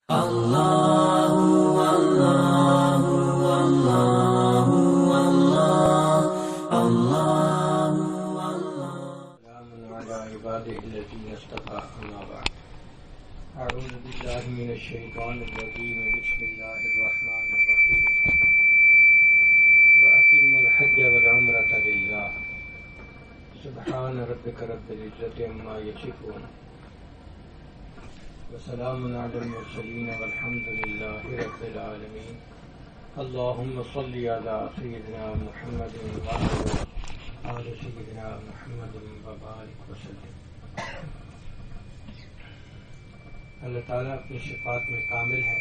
اللہ اللہ اللہ اللہ اللہ سلام علی عباده الذین اصطفى اما بعد اعوذ باللہ من الشیطان الرجیم بسم اللہ الرحمن الرحیم وأتم الحج والعمرة للہ سبحان ربک رب العزة عما یصفون وسلام علی المرسلین والحمد للہ رب العالمین اللہم صل علی سیدنا محمد وعلی آل سیدنا محمد وبارک وسلم۔ اللہ تعالیٰ اپنی صفات میں کامل ہے،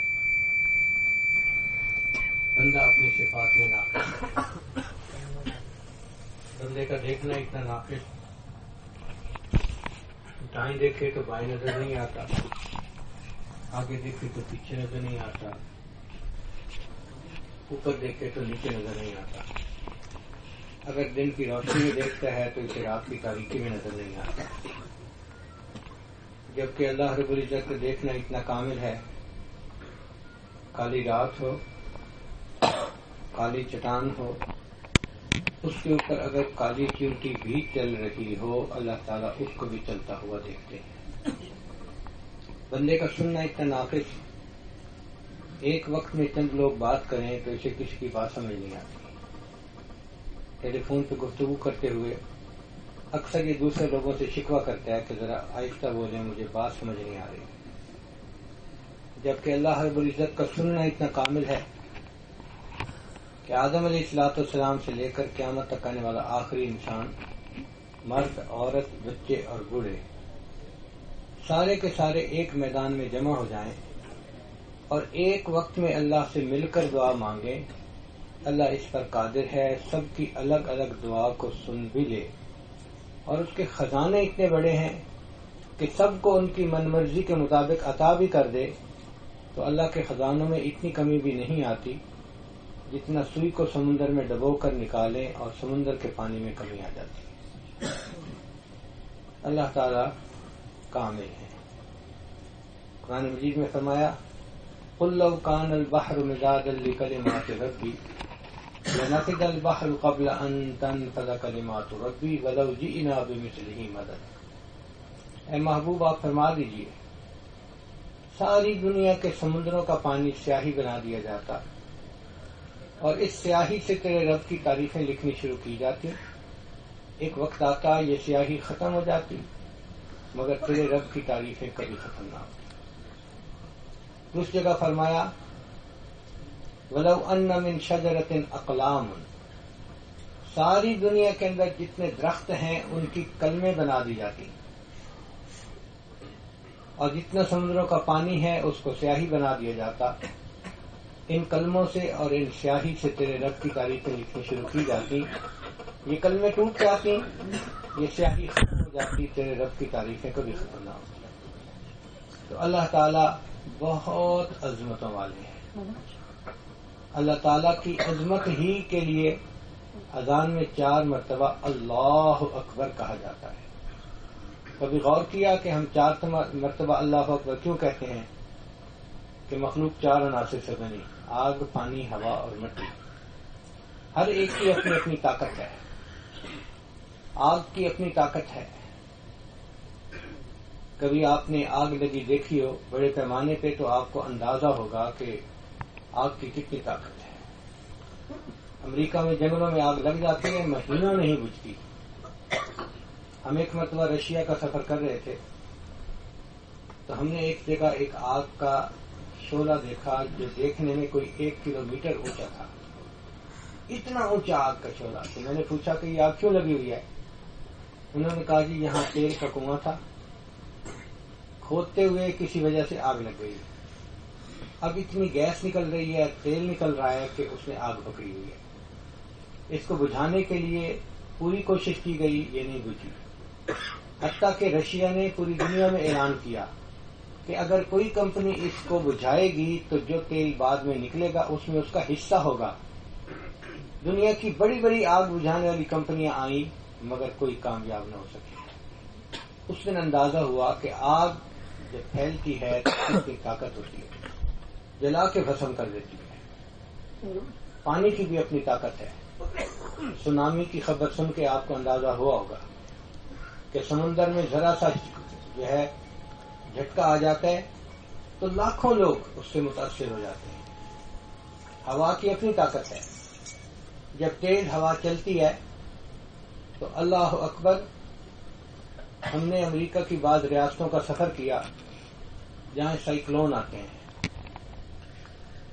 بندہ اپنی صفات میں ناقص ہے۔ بندے کا دیکھنا اتنا ناقص، دائیں دیکھے تو بائیں نظر نہیں آتا، آگے دیکھے تو پیچھے نظر نہیں آتا، اوپر دیکھے تو نیچے نظر نہیں آتا، اگر دن کی روشنی میں دیکھتا ہے تو اسے رات کی تاریکی میں نظر نہیں آتا، جبکہ اللہ رب العزت کا دیکھنا اتنا کامل ہے۔ کالی رات ہو، کالی چٹان ہو، اس کے اوپر اگر کالی چیونٹی بھی چل رہی ہو، اللہ تعالیٰ اس کو بھی چلتا ہوا دیکھتے ہیں۔ بندے کا سننا اتنا ناقص، ایک وقت میں چند لوگ بات کریں تو اسے کسی کی بات سمجھ نہیں آتی۔ ٹیلی فون پہ گفتگو کرتے ہوئے اکثر یہ دوسرے لوگوں سے شکوہ کرتا ہے کہ ذرا آہستہ بولیں، مجھے بات سمجھ نہیں آ رہی، جبکہ اللہ رب العزت کا سننا اتنا کامل ہے کہ آدم علیہ السلام سے لے کر قیامت تک آنے والا آخری انسان، مرد، عورت، بچے اور بوڑھے، سارے کے سارے ایک میدان میں جمع ہو جائیں اور ایک وقت میں اللہ سے مل کر دعا مانگیں، اللہ اس پر قادر ہے، سب کی الگ الگ دعا کو سن بھی لے، اور اس کے خزانے اتنے بڑے ہیں کہ سب کو ان کی من مرضی کے مطابق عطا بھی کر دے، تو اللہ کے خزانوں میں اتنی کمی بھی نہیں آتی جتنا سوئی کو سمندر میں ڈبو کر نکالیں اور سمندر کے پانی میں کمی آ جاتی۔ اللہ تعالی کامل ہے۔ قرآن مجید میں فرمایا، قل لو كان البحر مدادا لكلمات ربي لنفد البحر قبل ان تنفد كلمات ربي ولو جئنا بمثله مددا۔ اے محبوب، آپ فرما دیجئے ساری دنیا کے سمندروں کا پانی سیاہی بنا دیا جاتا اور اس سیاہی سے تیرے رب کی تعریفیں لکھنی شروع کی جاتی، ایک وقت آتا یہ سیاہی ختم ہو جاتی، مگر تیرے رب کی تعریفیں کبھی ختم نہ ہوتی۔ اس جگہ فرمایا، وَلَوْ أَنَّ مِن شَجَرَةٍ أَقْلَامٌ، ساری دنیا کے اندر جتنے درخت ہیں ان کی کلمیں بنا دی جاتی، اور جتنا سمندروں کا پانی ہے اس کو سیاہی بنا دیا جاتا، ان کلموں سے اور ان سیاہی سے تیرے رب کی تعریفیں لکھنی شروع کی جاتی، یہ کلمیں ٹوٹ جاتی، یہ سیاہی ختم ہو جاتی، تیرے رب کی تعریفیں کبھی ختم نہ ہوتی۔ تو اللہ تعالیٰ بہت عظمتوں والے ہیں۔ اللہ تعالیٰ کی عظمت ہی کے لیے اذان میں 4 مرتبہ اللہ اکبر کہا جاتا ہے۔ کبھی غور کیا کہ ہم 4 مرتبہ اللہ اکبر کیوں کہتے ہیں؟ کہ مخلوق 4 عناصر سے بنی، آگ، پانی، ہوا اور مٹی، ہر ایک کی اپنی اپنی طاقت ہے۔ آگ کی اپنی طاقت ہے، کبھی آپ نے آگ لگی دیکھی ہو بڑے پیمانے پہ تو آپ کو اندازہ ہوگا کہ آگ کی کتنی طاقت ہے۔ امریکہ میں جنگلوں میں آگ لگ جاتی ہے، مہینوں نہیں بجھتی۔ ہم ایک مرتبہ رشیا کا سفر کر رہے تھے تو ہم نے ایک جگہ ایک آگ کا شعلہ دیکھا جو دیکھنے میں کوئی 1 کلومیٹر اونچا تھا، اتنا اونچا آگ کا شعلہ۔ تو میں نے پوچھا کہ یہ آگ کیوں لگی ہوئی ہے؟ انہوں نے کہا جی یہاں تیل کا کنواں تھا، کھودتے ہوئے کسی وجہ سے آگ لگ گئی، اب اتنی گیس نکل رہی ہے، تیل نکل رہا ہے کہ اس نے آگ پکڑی ہوئی ہے۔ اس کو بجھانے کے لیے پوری کوشش کی گئی، یہ نہیں بجھی، حتیٰ کہ رشیا نے پوری دنیا میں اعلان کیا کہ اگر کوئی کمپنی اس کو بجھائے گی تو جو تیل بعد میں نکلے گا اس میں اس کا حصہ ہوگا۔ دنیا کی بڑی بڑی آگ بجھانے والی کمپنیاں آئیں مگر کوئی کامیاب نہ ہو سکی۔ اس دن اندازہ ہوا کہ آگ جب پھیلتی ہے تو اس کی طاقت ہوتی ہے۔ جلا کے بھسم کر دیتی ہے. پانی کی بھی اپنی طاقت ہے. سونامی کی خبر سن کے آپ کو اندازہ ہوا ہوگا کہ سمندر میں ذرا سا جو ہے جھٹکا آ جاتا ہے تو لاکھوں لوگ اس سے متاثر ہو جاتے ہیں. ہوا کی اپنی طاقت ہے. جب تیز ہوا چلتی ہے تو اللہ اکبر. ہم نے امریکہ کی بعض ریاستوں کا سفر کیا جہاں سائیکلون آتے ہیں،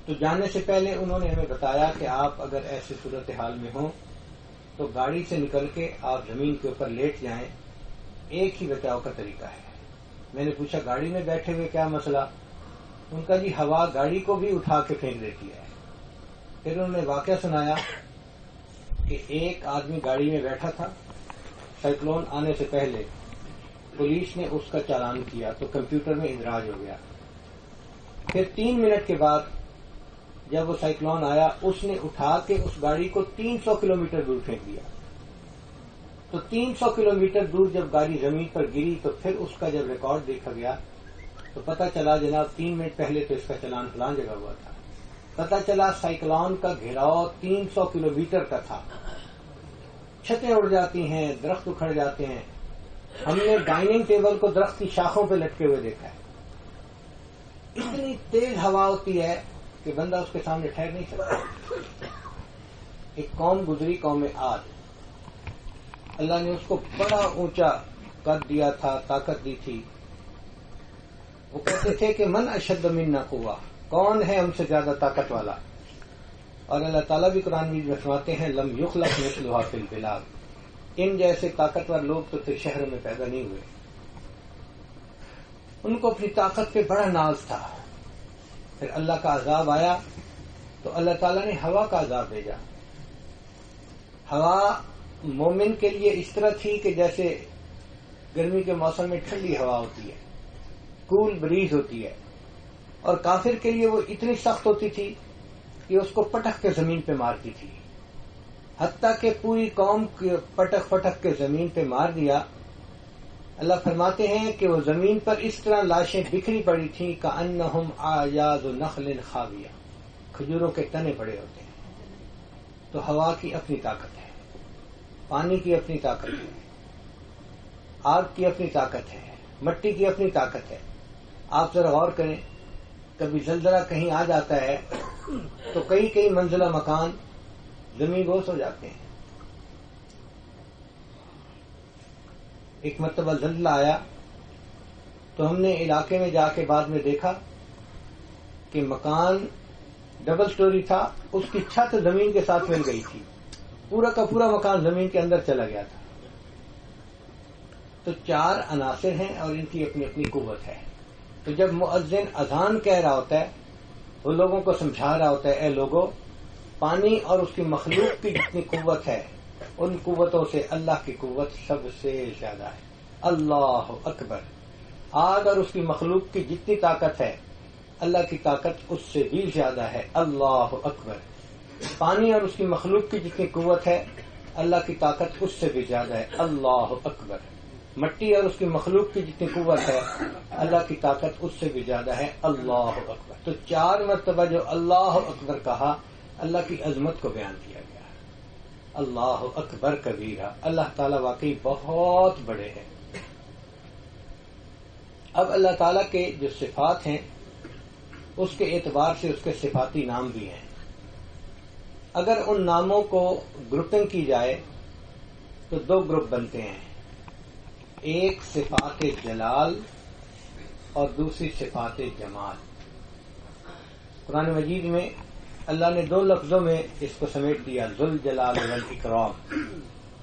تو جانے سے پہلے انہوں نے ہمیں بتایا کہ آپ اگر ایسی صورتحال میں ہوں تو گاڑی سے نکل کے آپ زمین کے اوپر لیٹ جائیں. ایک ہی بچاؤ کا طریقہ ہے. میں نے پوچھا گاڑی میں بیٹھے ہوئے کیا مسئلہ؟ ان کا جی ہوا گاڑی کو بھی اٹھا کے پھینک دیتی ہے. پھر انہوں نے واقعہ سنایا کہ ایک آدمی گاڑی میں بیٹھا تھا، سائیکلون آنے سے پہلے پولیس نے اس کا چالان کیا تو کمپیوٹر میں اندراج ہو گیا. پھر 3 منٹ کے بعد جب وہ سائیکلون آیا اس نے اٹھا کے اس گاڑی کو 300 کلومیٹر دور پھینک دیا. تو 300 کلومیٹر دور جب گاڑی زمین پر گری تو پھر اس کا جب ریکارڈ دیکھا گیا تو پتہ چلا جناب 3 منٹ پہلے تو اس کا چلان فلان جگہ ہوا تھا. پتہ چلا سائیکلون کا گھیراؤ 300 کلومیٹر کا تھا. چھتیں اڑ جاتی ہیں، درخت اکھڑ جاتے ہیں. ہم نے ڈائننگ ٹیبل کو درخت کی شاخوں پہ لٹکے ہوئے دیکھا ہے. اتنی تیز ہوا ہوتی ہے کہ بندہ اس کے سامنے ٹھہر نہیں سکتا. ایک قوم گزری، قوم عاد. اللہ نے اس کو بڑا اونچا قد دیا تھا، طاقت دی تھی. وہ کہتے تھے کہ من اشد منا قوہ، کون ہے ہم سے زیادہ طاقت والا؟ اور اللہ تعالیٰ بھی قرآن میں فرماتے ہیں لم یخلق مثلها فی البلاد، ان جیسے طاقتور لوگ تو پھر شہروں میں پیدا نہیں ہوئے. ان کو اپنی طاقت پہ بڑا ناز تھا. پھر اللہ کا عذاب آیا تو اللہ تعالیٰ نے ہوا کا عذاب بھیجا. ہوا مومن کے لیے اس طرح تھی کہ جیسے گرمی کے موسم میں ٹھنڈی ہوا ہوتی ہے، کول بریز ہوتی ہے، اور کافر کے لیے وہ اتنی سخت ہوتی تھی کہ اس کو پٹک کے زمین پہ مارتی تھی. حتیٰ کہ پوری قوم کو پٹک پٹک کے زمین پہ مار دیا. اللہ فرماتے ہیں کہ وہ زمین پر اس طرح لاشیں بکھری پڑی تھیں کأنہم اعجاز نخل خاویہ، کھجوروں کے تنے پڑے ہوتے ہیں. تو ہوا کی اپنی طاقت ہے، پانی کی اپنی طاقت ہے، آگ کی اپنی طاقت ہے، مٹی کی اپنی طاقت ہے. آپ ذرا غور کریں، کبھی زلزلہ کہیں آ جاتا ہے تو کئی منزلہ مکان زمین گوس ہو جاتے ہیں. ایک مرتبہ زلزلہ آیا تو ہم نے علاقے میں جا کے بعد میں دیکھا کہ مکان ڈبل سٹوری تھا، اس کی چھت زمین کے ساتھ مل گئی تھی. پورا کا پورا مکان زمین کے اندر چلا گیا تھا. تو 4 عناصر ہیں اور ان کی اپنی اپنی قوت ہے. تو جب مؤذن اذان کہہ رہا ہوتا ہے وہ لوگوں کو سمجھا رہا ہوتا ہے اے لوگوں، پانی اور اس کی مخلوق کی جتنی قوت ہے ان قوتوں سے اللہ کی قوت سب سے زیادہ ہے. اللہ اکبر. آگ اور اس کی مخلوق کی جتنی طاقت ہے اللہ کی طاقت اس سے بھی زیادہ ہے. اللہ اکبر. پانی اور اس کی مخلوق کی جتنی قوت ہے اللہ کی طاقت اس سے بھی زیادہ ہے. اللہ اکبر. مٹی اور اس کی مخلوق کی جتنی قوت ہے اللہ کی طاقت اس سے بھی زیادہ ہے. اللہ اکبر. تو 4 مرتبہ جو اللہ اکبر کہا اللہ کی عظمت کو بیان کیا گیا. اللہ اکبر کبیرہ. اللہ تعالیٰ واقعی بہت بڑے ہیں. اب اللہ تعالیٰ کے جو صفات ہیں اس کے اعتبار سے اس کے صفاتی نام بھی ہیں. اگر ان ناموں کو گروپنگ کی جائے تو 2 گروپ بنتے ہیں، ایک صفات جلال اور دوسری صفات جمال. قرآن مجید میں اللہ نے 2 لفظوں میں اس کو سمیٹ دیا، ذل جلال والاکرام.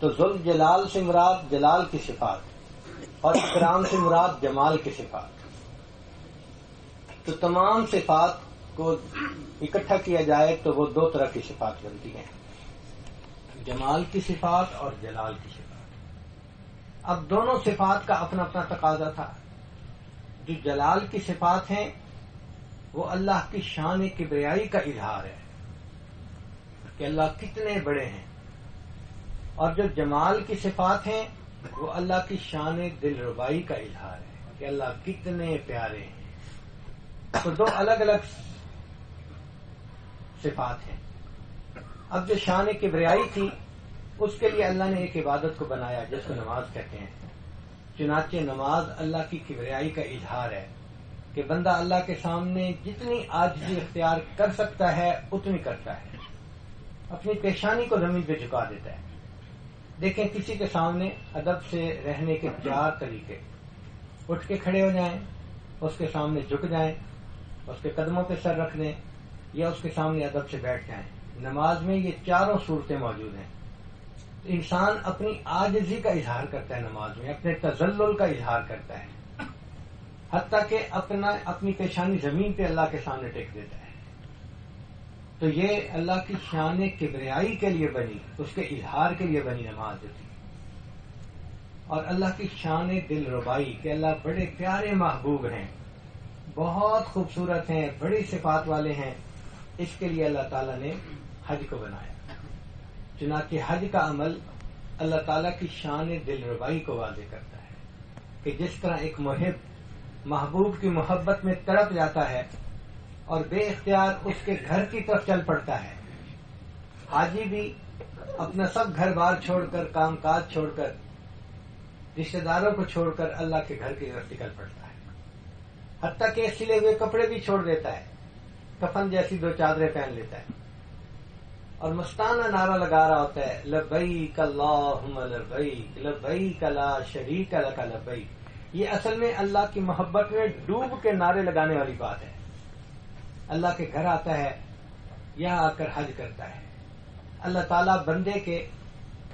تو ذل جلال سے مراد جلال کی صفات اور اکرام سے مراد جمال کی صفات. تو تمام صفات کو اکٹھا کیا جائے تو وہ 2 طرح کی صفات بنتی ہیں، جمال کی صفات اور جلال کی صفات. اب دونوں صفات کا اپنا اپنا تقاضا تھا. جو جلال کی صفات ہیں وہ اللہ کی شان کبریائی کا اظہار ہے کہ اللہ کتنے بڑے ہیں، اور جو جمال کی صفات ہیں وہ اللہ کی شان دلربائی کا اظہار ہے کہ اللہ کتنے پیارے ہیں. تو 2 الگ الگ صفات ہیں. اب جو شان کبریائی تھی اس کے لیے اللہ نے ایک عبادت کو بنایا جس کو نماز کہتے ہیں. چنانچہ نماز اللہ کی کبریائی کا اظہار ہے کہ بندہ اللہ کے سامنے جتنی عاجزی اختیار کر سکتا ہے اتنی کرتا ہے، اپنی پیشانی کو زمین پہ جھکا دیتا ہے. دیکھیں کسی کے سامنے ادب سے رہنے کے 4 طریقے: اٹھ کے کھڑے ہو جائیں، اس کے سامنے جھک جائیں، اس کے قدموں پہ سر رکھ دیں، یا اس کے سامنے ادب سے بیٹھ جائیں. نماز میں یہ چاروں صورتیں موجود ہیں. انسان اپنی عاجزی کا اظہار کرتا ہے نماز میں، اپنے تذلل کا اظہار کرتا ہے، حتیٰ کہ اپنی پیشانی زمین پہ اللہ کے سامنے ٹیک دیتا ہے. تو یہ اللہ کی شان کبریائی کے لیے بنی، اس کے اظہار کے لیے بنی نماز تھی. اور اللہ کی شان دل ربائی کہ اللہ بڑے پیارے محبوب ہیں، بہت خوبصورت ہیں، بڑی صفات والے ہیں، اس کے لیے اللہ تعالیٰ نے حج کو بنایا. چنانچہ حج کا عمل اللہ تعالیٰ کی شان دل ربائی کو واضح کرتا ہے کہ جس طرح ایک محب محبوب کی محبت میں تڑپ جاتا ہے اور بے اختیار اس کے گھر کی طرف چل پڑتا ہے، حاجی بھی اپنا سب گھر بار چھوڑ کر، کام کاج چھوڑ کر، رشتہ داروں کو چھوڑ کر اللہ کے گھر کی طرف نکل پڑتا ہے، حتیٰ کہ سلے ہوئے کپڑے بھی چھوڑ دیتا ہے، کفن جیسی 2 چادریں پہن لیتا ہے اور مستانہ نعرہ لگا رہا ہوتا ہے لبیک اللہم لبیک لبیک لا شریک لک لبیک. یہ اصل میں اللہ کی محبت میں ڈوب کے نعرے لگانے والی بات ہے. اللہ کے گھر آتا ہے، یہاں آ کر حج کرتا ہے. اللہ تعالیٰ بندے کے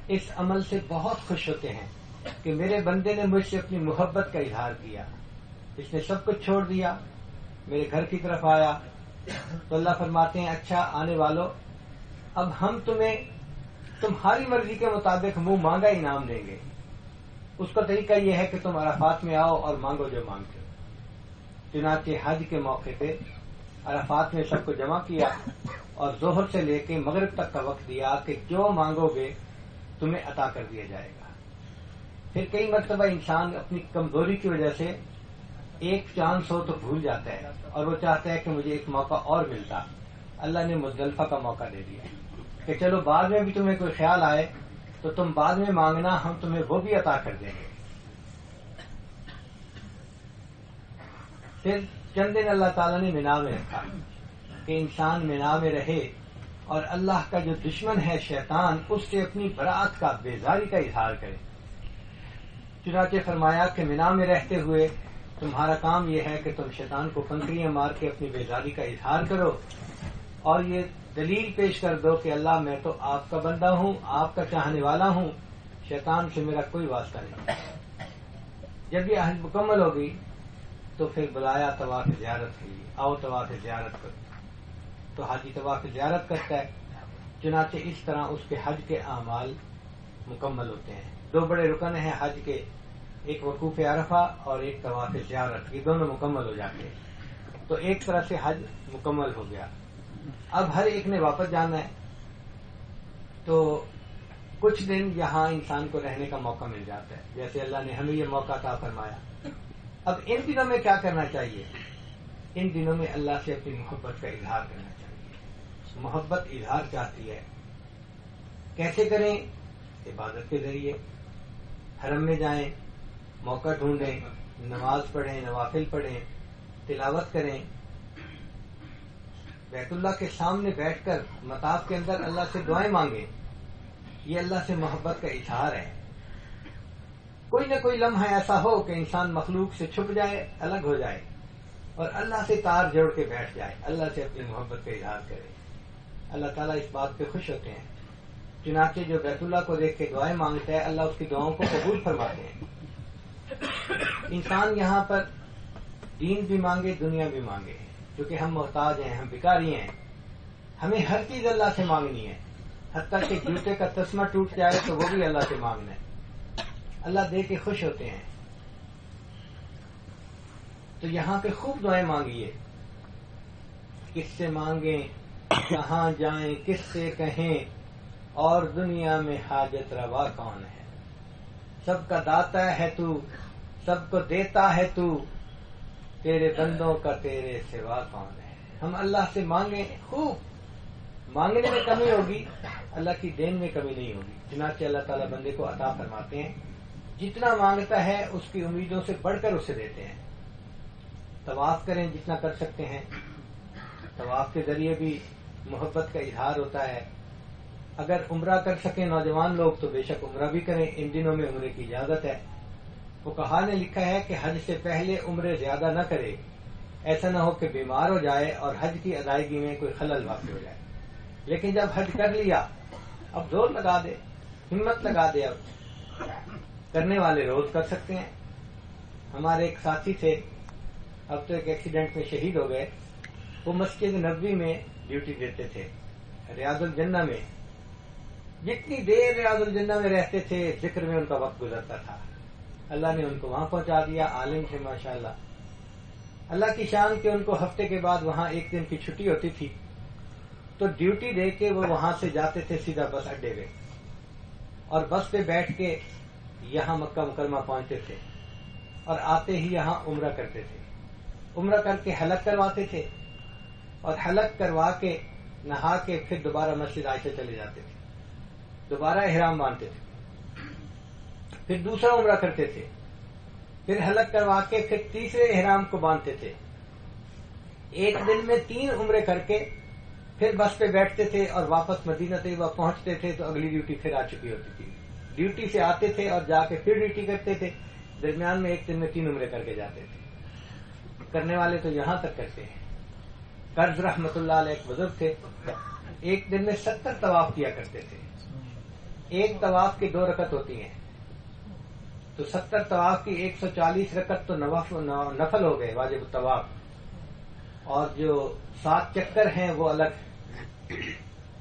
اس عمل سے بہت خوش ہوتے ہیں کہ میرے بندے نے مجھ سے اپنی محبت کا اظہار کیا، اس نے سب کچھ چھوڑ دیا، میرے گھر کی طرف آیا. تو اللہ فرماتے ہیں اچھا آنے والوں، اب ہم تمہیں تمہاری مرضی کے مطابق منہ مانگا انعام دیں گے. اس کا طریقہ یہ ہے کہ تم عرفات میں آؤ اور مانگو جو مانگتے ہو. چنانچہ حج کے موقع پہ عرفات میں سب کو جمع کیا اور ظہر سے لے کے مغرب تک کا وقت دیا کہ جو مانگو گے تمہیں عطا کر دیا جائے گا. پھر کئی مرتبہ انسان اپنی کمزوری کی وجہ سے ایک چانس ہو تو بھول جاتا ہے اور وہ چاہتا ہے کہ مجھے ایک موقع اور ملتا. اللہ نے مزدلفہ کا موقع دے دیا کہ چلو بعد میں بھی تمہیں کوئی خیال آئے تو تم بعد میں مانگنا، ہم تمہیں وہ بھی عطا کر دیں گے. پھر چند دن اللہ تعالیٰ نے مینا میں رکھا کہ انسان مینا میں رہے اور اللہ کا جو دشمن ہے شیطان اس سے اپنی برات کا، بیزاری کا اظہار کرے. چنانچہ فرمایا کہ مینا میں رہتے ہوئے تمہارا کام یہ ہے کہ تم شیطان کو کنکریاں مار کے اپنی بیزاری کا اظہار کرو اور یہ دلیل پیش کر دو کہ اللہ میں تو آپ کا بندہ ہوں، آپ کا چاہنے والا ہوں، شیطان سے میرا کوئی واسطہ نہیں. جب یہ عہد مکمل ہوگی تو پھر بلایا طواف زیارت کے لیے، آؤ طواف زیارت کرو. تو حاجی طواف زیارت کرتا ہے. چنانچہ اس طرح اس کے حج کے اعمال مکمل ہوتے ہیں. 2 بڑے رکن ہیں حج کے، ایک وقوف عرفہ اور ایک طواف زیارت، یہ دونوں مکمل ہو جاتے ہیں. تو ایک طرح سے حج مکمل ہو گیا. اب ہر ایک نے واپس جانا ہے تو کچھ دن یہاں انسان کو رہنے کا موقع مل جاتا ہے، جیسے اللہ نے ہمیں یہ موقع عطا فرمایا. اب ان دنوں میں کیا کرنا چاہیے؟ ان دنوں میں اللہ سے اپنی محبت کا اظہار کرنا چاہیے. محبت اظہار چاہتی ہے، کیسے کریں؟ عبادت کے ذریعے. حرم میں جائیں، موقع ڈھونڈیں، نماز پڑھیں، نوافل پڑھیں، تلاوت کریں، بیت اللہ کے سامنے بیٹھ کر مطاف کے اندر اللہ سے دعائیں مانگیں. یہ اللہ سے محبت کا اظہار ہے. کوئی نہ کوئی لمحہ ایسا ہو کہ انسان مخلوق سے چھپ جائے، الگ ہو جائے اور اللہ سے تار جوڑ کے بیٹھ جائے، اللہ سے اپنی محبت کا اظہار کرے. اللہ تعالیٰ اس بات پہ خوش ہوتے ہیں. چنانچہ جو بیت اللہ کو دیکھ کے دعائیں مانگتا ہے اللہ اس کی دعاؤں کو قبول فرماتے ہیں. انسان یہاں پر دین بھی مانگے، دنیا بھی مانگے، کیونکہ ہم محتاج ہیں، ہم بھکاری ہیں، ہمیں ہر چیز اللہ سے مانگنی ہے. حتیٰ کہ جوتے کا تسمہ ٹوٹ جائے تو وہ بھی اللہ سے مانگنا ہے. اللہ دے کے خوش ہوتے ہیں. تو یہاں پہ خوب دعائیں مانگیے. کس سے مانگیں، کہاں جائیں، کس سے کہیں، اور دنیا میں حاجت روا کون ہے؟ سب کا داتا ہے تو، سب کو دیتا ہے تو، تیرے بندوں کا تیرے سوا کون ہے؟ ہم اللہ سے مانگیں خوب مانگنے میں کمی ہوگی، اللہ کی دین میں کمی نہیں ہوگی. چنانچہ اللہ تعالیٰ بندے کو عطا فرماتے ہیں، جتنا مانگتا ہے اس کی امیدوں سے بڑھ کر اسے دیتے ہیں. طواف کریں جتنا کر سکتے ہیں، طواف کے ذریعے بھی محبت کا اظہار ہوتا ہے. اگر عمرہ کر سکیں نوجوان لوگ تو بے شک عمرہ بھی کریں، ان دنوں میں عمرے کی اجازت ہے. فقہا نے لکھا ہے کہ حج سے پہلے عمرے زیادہ نہ کرے، ایسا نہ ہو کہ بیمار ہو جائے اور حج کی ادائیگی میں کوئی خلل واقع ہو جائے. لیکن جب حج کر لیا اب زور لگا دے، ہمت لگا دے. اب کرنے والے روز کر سکتے ہیں. ہمارے ایک ساتھی تھے، اب تو ایک ایکسیڈنٹ میں شہید ہو گئے. وہ مسجد نبوی میں ڈیوٹی دیتے تھے، ریاض الجنہ میں. جتنی دیر ریاض الجنہ میں رہتے تھے ذکر میں ان کا وقت گزرتا تھا. اللہ نے ان کو وہاں پہنچا دیا. عالم تھے ماشاءاللہ. اللہ کی شان کہ ان کو ہفتے کے بعد وہاں ایک دن کی چھٹی ہوتی تھی تو ڈیوٹی دے کے وہ وہاں سے جاتے تھے سیدھا بس اڈے پہ، اور بس پہ بیٹھ کے یہاں مکہ مکرمہ پہنچتے تھے اور آتے ہی یہاں عمرہ کرتے تھے. عمرہ کر کے حلق کرواتے تھے اور حلق کروا کے نہا کے پھر دوبارہ مسجد عائشہ چلے جاتے تھے. دوبارہ احرام باندھتے تھے، پھر دوسرا عمرہ کرتے تھے، پھر حلق کروا کے پھر تیسرے احرام کو باندھتے تھے. ایک دن میں 3 عمرے کر کے پھر بس پہ بیٹھتے تھے اور واپس مدینہ طیبہ پہنچتے تھے تو اگلی ڈیوٹی پھر آ چکی ہوتی تھی. ڈیوٹی سے آتے تھے اور جا کے پھر ڈیوٹی کرتے تھے. درمیان میں ایک دن میں 3 عمرے کر کے جاتے تھے. کرنے والے تو یہاں تک کرتے ہیں. قرض رحمت اللہ علیہ ایک بزرگ تھے، ایک دن میں 70 طواف کیا کرتے تھے. ایک طواف کی 2 رکعت ہوتی ہیں تو 70 طواف کی 140 رکعت تو نفل ہو گئے واجب الطواف، اور جو 7 چکر ہیں وہ الگ.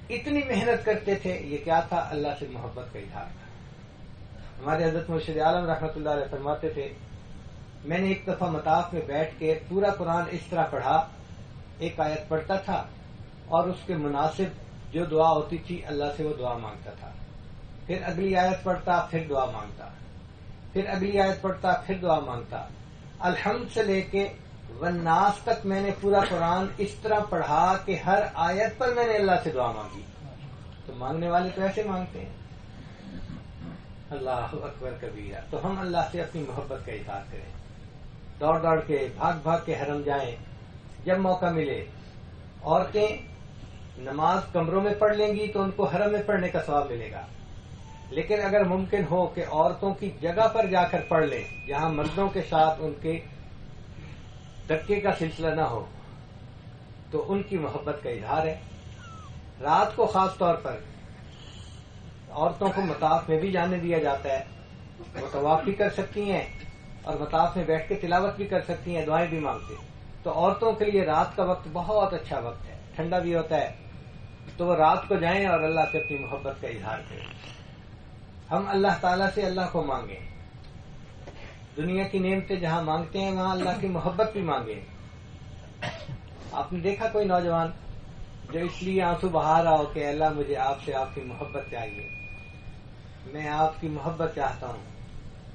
اتنی محنت کرتے تھے. یہ کیا تھا؟ اللہ سے محبت کا اظہار تھا. ہمارے حضرت مرشد عالم رحمت اللہ علیہ فرماتے تھے، میں نے ایک دفعہ مطاف میں بیٹھ کے پورا قرآن اس طرح پڑھا، ایک آیت پڑھتا تھا اور اس کے مناسب جو دعا ہوتی تھی اللہ سے وہ دعا مانگتا تھا. پھر اگلی آیت پڑھتا، پھر دعا مانگتا، پھر اگلی آیت پڑھتا، پھر دعا مانگتا. الحمد سے لے کے والناس تک میں نے پورا قرآن اس طرح پڑھا کہ ہر آیت پر میں نے اللہ سے دعا مانگی. تو مانگنے والے تو ایسے مانگتے ہیں. اللہ اکبر کبیرہ. تو ہم اللہ سے اپنی محبت کا اظہار کریں. دوڑ دوڑ کے بھاگ بھاگ کے حرم جائیں جب موقع ملے. عورتیں نماز کمروں میں پڑھ لیں گی تو ان کو حرم میں پڑھنے کا ثواب ملے گا، لیکن اگر ممکن ہو کہ عورتوں کی جگہ پر جا کر پڑھ لیں جہاں مردوں کے ساتھ ان کے دھکے کا سلسلہ نہ ہو تو ان کی محبت کا اظہار ہے. رات کو خاص طور پر عورتوں کو مطاف میں بھی جانے دیا جاتا ہے. وہ طواف بھی کر سکتی ہیں اور مطاف میں بیٹھ کے تلاوت بھی کر سکتی ہیں، دعائیں بھی مانگتی ہیں. تو عورتوں کے لیے رات کا وقت بہت اچھا وقت ہے، ٹھنڈا بھی ہوتا ہے. تو وہ رات کو جائیں اور اللہ سے اپنی محبت کا اظہار کریں. ہم اللہ تعالیٰ سے اللہ کو مانگیں. دنیا کی نعمتیں جہاں مانگتے ہیں وہاں اللہ کی محبت بھی مانگیں. آپ نے دیکھا کوئی نوجوان جو اس لیے آنسو بہا رہا ہو کہ اللہ مجھے آپ سے آپ کی محبت چاہیے، میں آپ کی محبت چاہتا ہوں.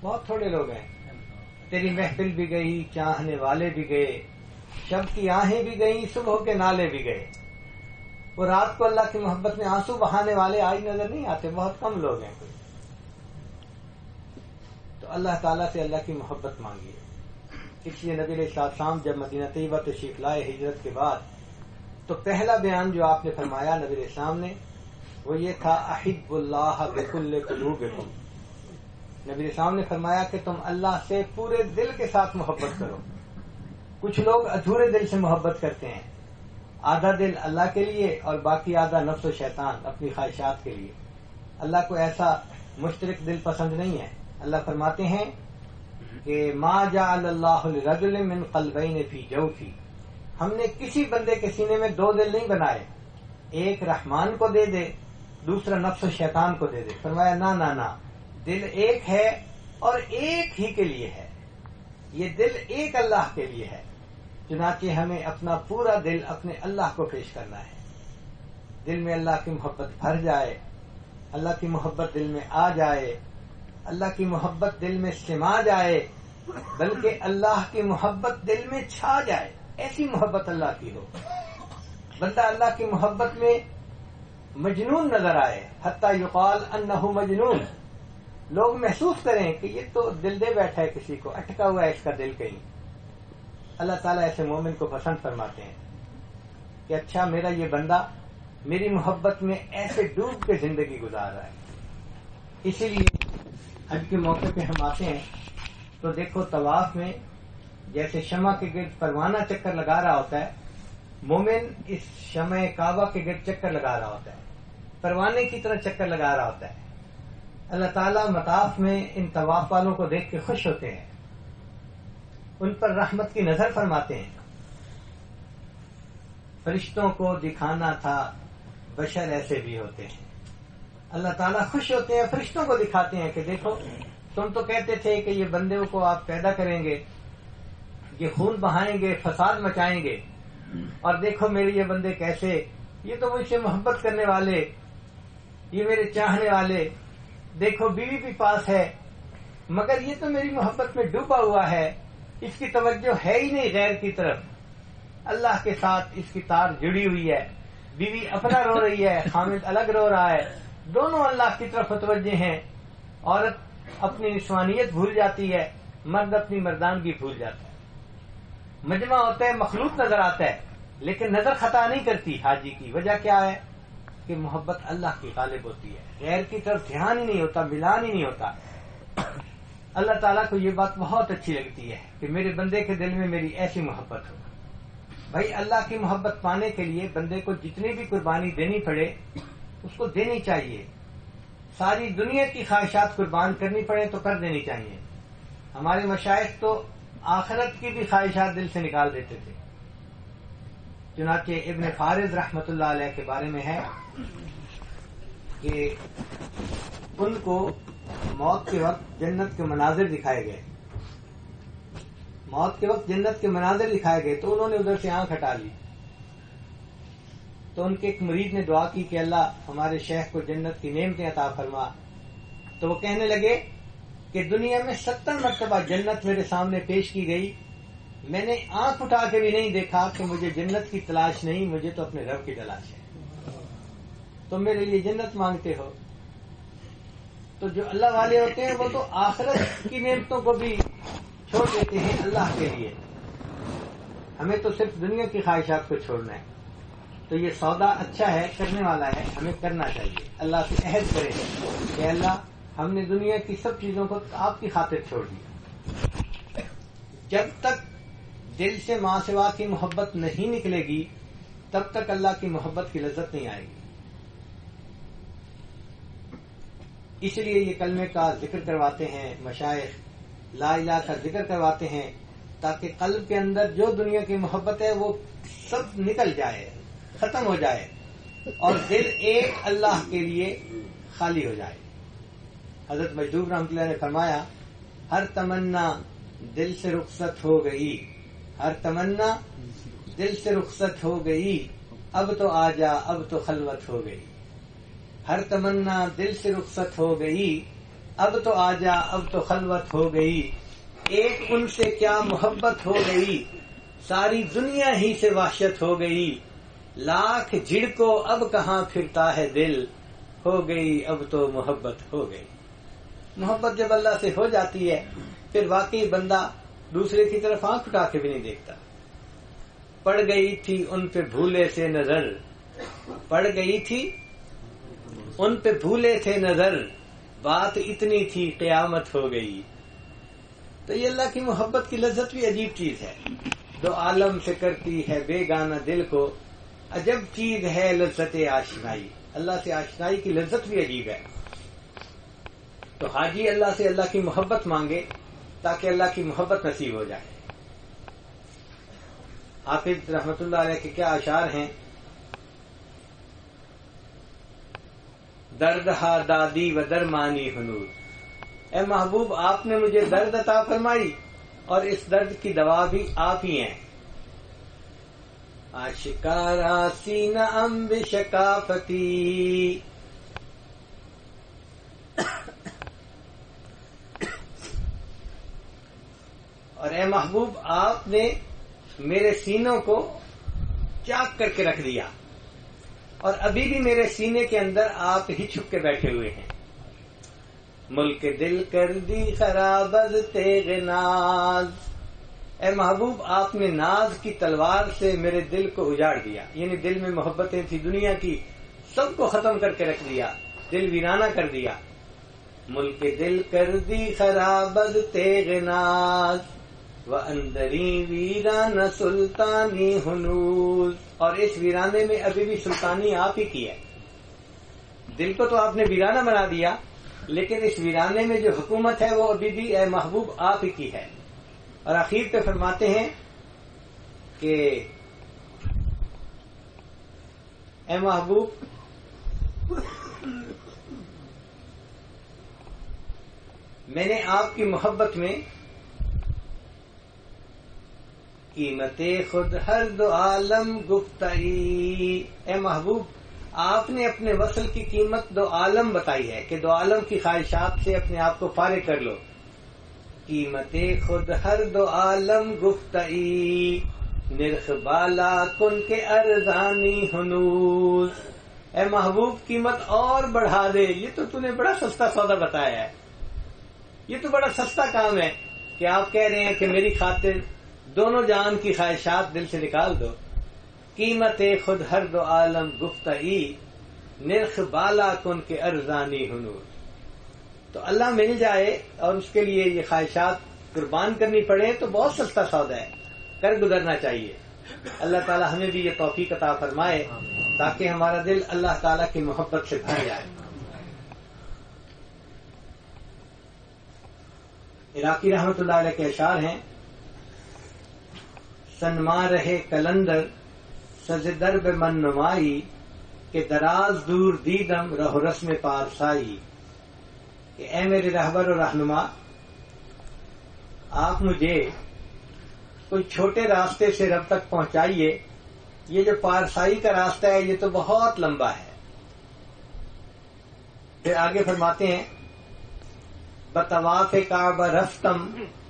بہت تھوڑے لوگ ہیں. تیری محفل بھی گئی، چاہنے والے بھی گئے، شب کی آہیں بھی گئیں، صبح کے نالے بھی گئے. وہ رات کو اللہ کی محبت میں آنسو بہانے والے آج نظر نہیں آتے. بہت کم لوگ ہیں. تو اللہ تعالیٰ سے اللہ کی محبت مانگیے. اس لیے نبی علیہ السلام جب مدینہ طیبہ تشریف لائے ہجرت کے بعد تو پہلا بیان جو آپ نے فرمایا نبی علیہ السلام نے وہ یہ تھا، احب اللہ بکل قلوبکم. نبی علیہ السلام نے فرمایا کہ تم اللہ سے پورے دل کے ساتھ محبت کرو. کچھ لوگ ادھورے دل سے محبت کرتے ہیں، آدھا دل اللہ کے لیے اور باقی آدھا نفس و شیطان اپنی خواہشات کے لیے. اللہ کو ایسا مشترک دل پسند نہیں ہے. اللہ فرماتے ہیں کہ ما جعل اللہ لرجل من قلبین فی جوفی، ہم نے کسی بندے کے سینے میں 2 دل نہیں بنائے، ایک رحمان کو دے دے، دوسرا نفس و شیطان کو دے دے. فرمایا نہ، دل ایک ہے اور ایک ہی کے لیے ہے. یہ دل ایک اللہ کے لیے ہے. چنانچہ ہمیں اپنا پورا دل اپنے اللہ کو پیش کرنا ہے. دل میں اللہ کی محبت بھر جائے، اللہ کی محبت دل میں آ جائے، اللہ کی محبت دل میں سما جائے، بلکہ اللہ کی محبت دل میں چھا جائے. ایسی محبت اللہ کی ہو. بندہ اللہ کی محبت میں مجنون نظر آئے، حتی یقال انہ مجنون، لوگ محسوس کریں کہ یہ تو دل دے بیٹھا ہے، کسی کو اٹکا ہوا ہے اس کا دل کہیں. اللہ تعالیٰ ایسے مومن کو پسند فرماتے ہیں کہ اچھا میرا یہ بندہ میری محبت میں ایسے ڈوب کے زندگی گزار رہا ہے. اسی لیے حج کے موقع پہ ہم آتے ہیں تو دیکھو طواف میں جیسے شمع کے گرد پروانہ چکر لگا رہا ہوتا ہے، مومن اس شمع کعبہ کے گرد چکر لگا رہا ہوتا ہے، پروانے کی طرح چکر لگا رہا ہوتا ہے. اللہ تعالیٰ مطاف میں ان طواف والوں کو دیکھ کے خوش ہوتے ہیں، ان پر رحمت کی نظر فرماتے ہیں. فرشتوں کو دکھانا تھا بشر ایسے بھی ہوتے ہیں. اللہ تعالیٰ خوش ہوتے ہیں، فرشتوں کو دکھاتے ہیں کہ دیکھو تم تو کہتے تھے کہ یہ بندے کو آپ پیدا کریں گے، یہ خون بہائیں گے، فساد مچائیں گے، اور دیکھو میرے یہ بندے کیسے، یہ تو مجھ سے محبت کرنے والے، یہ میرے چاہنے والے، دیکھو بیوی بھی پاس ہے مگر یہ تو میری محبت میں ڈوبا ہوا ہے، اس کی توجہ ہے ہی نہیں غیر کی طرف. اللہ کے ساتھ اس کی تار جڑی ہوئی ہے، بیوی اپنا رو رہی ہے، خامد الگ رو رہا ہے، دونوں اللہ کی طرف متوجہ ہیں. عورت اپنی نسوانیت بھول جاتی ہے، مرد اپنی مردانگی بھول جاتا ہے. مجمع ہوتا ہے، مخلوق نظر آتا ہے لیکن نظر خطا نہیں کرتی حاجی کی. وجہ کیا ہے کہ محبت اللہ کی غالب ہوتی ہے، غیر کی طرف دھیان ہی نہیں ہوتا، ملان ہی نہیں ہوتا. اللہ تعالیٰ کو یہ بات بہت اچھی لگتی ہے کہ میرے بندے کے دل میں میری ایسی محبت ہو. بھائی اللہ کی محبت پانے کے لیے بندے کو جتنی بھی قربانی دینی پڑے اس کو دینی چاہیے. ساری دنیا کی خواہشات قربان کرنی پڑے تو کر دینی چاہیے. ہمارے مشائخ تو آخرت کی بھی خواہشات دل سے نکال دیتے تھے. چنانچہ ابن فارض رحمۃ اللہ علیہ کے بارے میں ہے کہ ان کو موت کے وقت جنت کے مناظر دکھائے گئے. موت کے وقت جنت کے مناظر دکھائے گئے تو انہوں نے ادھر سے آنکھ ہٹا لی. تو ان کے ایک مرید نے دعا کی کہ اللہ ہمارے شیخ کو جنت کی نعمتیں عطا فرما. تو وہ کہنے لگے کہ دنیا میں 70 مرتبہ جنت میرے سامنے پیش کی گئی، میں نے آنکھ اٹھا کے بھی نہیں دیکھا کہ مجھے جنت کی تلاش نہیں، مجھے تو اپنے رب کی تلاش ہے. تم میرے لیے جنت مانگتے ہو. تو جو اللہ والے ہوتے ہیں وہ تو آخرت کی نعمتوں کو بھی چھوڑ دیتے ہیں اللہ کے لیے. ہمیں تو صرف دنیا کی خواہشات کو چھوڑنا ہے. تو یہ سودا اچھا ہے، کرنے والا ہے، ہمیں کرنا چاہیے. اللہ سے عہد کریں کہ اللہ ہم نے دنیا کی سب چیزوں کو آپ کی خاطر چھوڑ دیا. جب تک دل سے ماں سوا کی محبت نہیں نکلے گی تب تک اللہ کی محبت کی لذت نہیں آئے گی. اس لیے یہ کلمے کا ذکر کرواتے ہیں مشائخ، لا الہ کا ذکر کرواتے ہیں تاکہ قلب کے اندر جو دنیا کی محبت ہے وہ سب نکل جائے، ختم ہو جائے اور دل ایک اللہ کے لیے خالی ہو جائے. حضرت مجدوب رحمۃ اللہ نے فرمایا ہر تمنا دل سے رخصت ہو گئی، ہر تمنا دل سے رخصت ہو گئی، اب تو آ جا اب تو خلوت ہو گئی. ہر تمنا دل سے رخصت ہو گئی، اب تو آ جا اب تو خلوت ہو گئی. ایک ان سے کیا محبت ہو گئی، ساری دنیا ہی سے وحشت ہو گئی. لاکھ جھڑکو اب کہاں پھرتا ہے دل، ہو گئی اب تو محبت ہو گئی. محبت جب اللہ سے ہو جاتی ہے پھر واقعی بندہ دوسرے کی طرف آنکھ اٹھا کے بھی نہیں دیکھتا. پڑ گئی تھی ان پہ بھولے سے نظر، پڑ گئی تھی ان پہ بھولے تھے نظر، بات اتنی تھی قیامت ہو گئی. تو یہ اللہ کی محبت کی لذت بھی عجیب چیز ہے. دو عالم سے کرتی ہے بے گانا دل کو، عجب چیز ہے لذت آشنائی. اللہ سے آشنائی کی لذت بھی عجیب ہے. تو حاجی اللہ سے اللہ کی محبت مانگے تاکہ اللہ کی محبت نصیب ہو جائے. حافظ رحمت اللہ علیہ کے کیا اشعار ہیں، درد ہا دادی و درمانی ہنور. اے محبوب آپ نے مجھے درد عطا فرمائی اور اس درد کی دوا بھی آپ ہی ہیں. آشکارا سینہ ام بشکافتی، اور اے محبوب آپ نے میرے سینوں کو چاک کر کے رکھ دیا. اور ابھی بھی میرے سینے کے اندر آپ ہی چھپ کے بیٹھے ہوئے ہیں. ملک دل کر دی خراب از تیغ ناز. اے محبوب آپ نے ناز کی تلوار سے میرے دل کو اجاڑ دیا. یعنی دل میں محبتیں تھی دنیا کی سب کو ختم کر کے رکھ دیا, دل ویرانہ کر دیا. ملک دل کر دی خراب از تیغ ناز وَأَنْدَرِي ویران سلطانی ہنوز. اور اس ویرانے میں ابھی بھی سلطانی آپ ہی کی ہے. دل کو تو آپ نے ویرانہ بنا دیا, لیکن اس ویرانے میں جو حکومت ہے وہ ابھی بھی اے محبوب آپ ہی کی ہے. اور آخر پہ فرماتے ہیں کہ اے محبوب میں نے آپ کی محبت میں قیمت خود ہر دو عالم گفتئی. اے محبوب آپ نے اپنے وصل کی قیمت دو عالم بتائی ہے کہ دو عالم کی خواہشات سے اپنے آپ کو فارغ کر لو. قیمت خود ہر دو عالم گفتئی نرخ بالا کن کے ارزانی ہنوز. اے محبوب قیمت اور بڑھا دے. یہ تو نے بڑا سستا سودا بتایا ہے, یہ تو بڑا سستا کام ہے کہ آپ کہہ رہے ہیں کہ میری خاطر دونوں جان کی خواہشات دل سے نکال دو. قیمت خود ہر دو عالم گفتئی نرخ بالا کن کے ارزانی ہنوز. تو اللہ مل جائے اور اس کے لیے یہ خواہشات قربان کرنی پڑے تو بہت سستا سودا ہے, کر گزرنا چاہیے. اللہ تعالی ہمیں بھی یہ توفیق عطا فرمائے تاکہ ہمارا دل اللہ تعالی کی محبت سے بھر جائے. عراقی رحمت اللہ علیہ کے اشعار ہیں, سنما رہے کلندر سز درب من نمائی کہ دراز دور دیدم رہ رسم پارسائی. کہ اے میرے رہبر و رہنما, آپ مجھے کوئی چھوٹے راستے سے رب تک پہنچائیے. یہ جو پارسائی کا راستہ ہے یہ تو بہت لمبا ہے. پھر آگے فرماتے ہیں بطواف کعبہ رفتم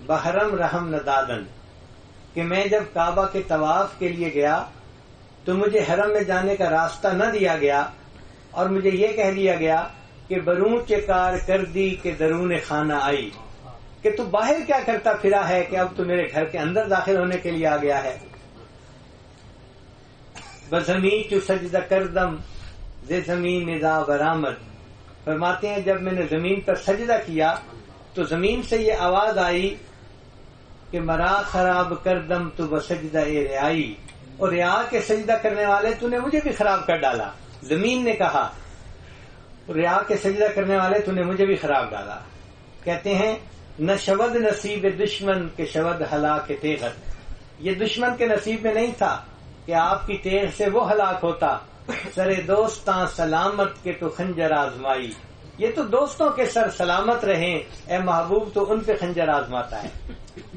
بحرم رحم ندادن. کہ میں جب کعبہ کے طواف کے لیے گیا تو مجھے حرم میں جانے کا راستہ نہ دیا گیا اور مجھے یہ کہہ دیا گیا کہ برون چکار کر دی کہ درون خانہ آئی. کہ تو باہر کیا کرتا پھرا ہے کہ اب تو میرے گھر کے اندر داخل ہونے کے لیے آ گیا ہے. بزمین چو سجدہ کردم ز زمین نزا برآمد. فرماتے ہیں جب میں نے زمین پر سجدہ کیا تو زمین سے یہ آواز آئی کہ مرا خراب کردم تو بسجدہ رعائی. اور رعا کے سجدہ کرنے والے تو نے مجھے بھی خراب کر ڈالا. زمین نے کہا رعا کے سجدہ کرنے والے تو نے مجھے بھی خراب ڈالا. کہتے ہیں نہ شود نصیب دشمن کے شود ہلاک تیغت. یہ دشمن کے نصیب میں نہیں تھا کہ آپ کی تیغ سے وہ ہلاک ہوتا. سر دوستاں سلامت کے تو خنجر آزمائی. یہ تو دوستوں کے سر سلامت رہیں, اے محبوب تو ان پہ خنجر آزماتا ہے.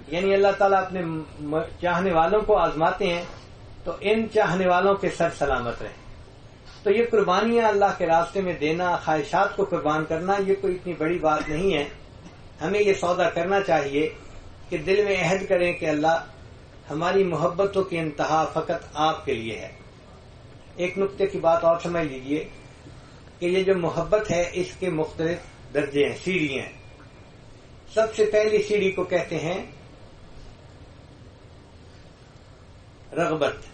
یعنی اللہ تعالیٰ اپنے چاہنے والوں کو آزماتے ہیں تو ان چاہنے والوں کے سر سلامت رہیں. تو یہ قربانیاں اللہ کے راستے میں دینا, خواہشات کو قربان کرنا, یہ کوئی اتنی بڑی بات نہیں ہے. ہمیں یہ سودا کرنا چاہیے کہ دل میں عہد کریں کہ اللہ ہماری محبتوں کی انتہا فقط آپ کے لیے ہے. ایک نقطے کی بات اور سمجھ لیجئے کہ یہ جو محبت ہے اس کے مختلف درجے ہیں, سیڑھیاں ہیں. سب سے پہلی سیڑھی کو کہتے ہیں رغبت.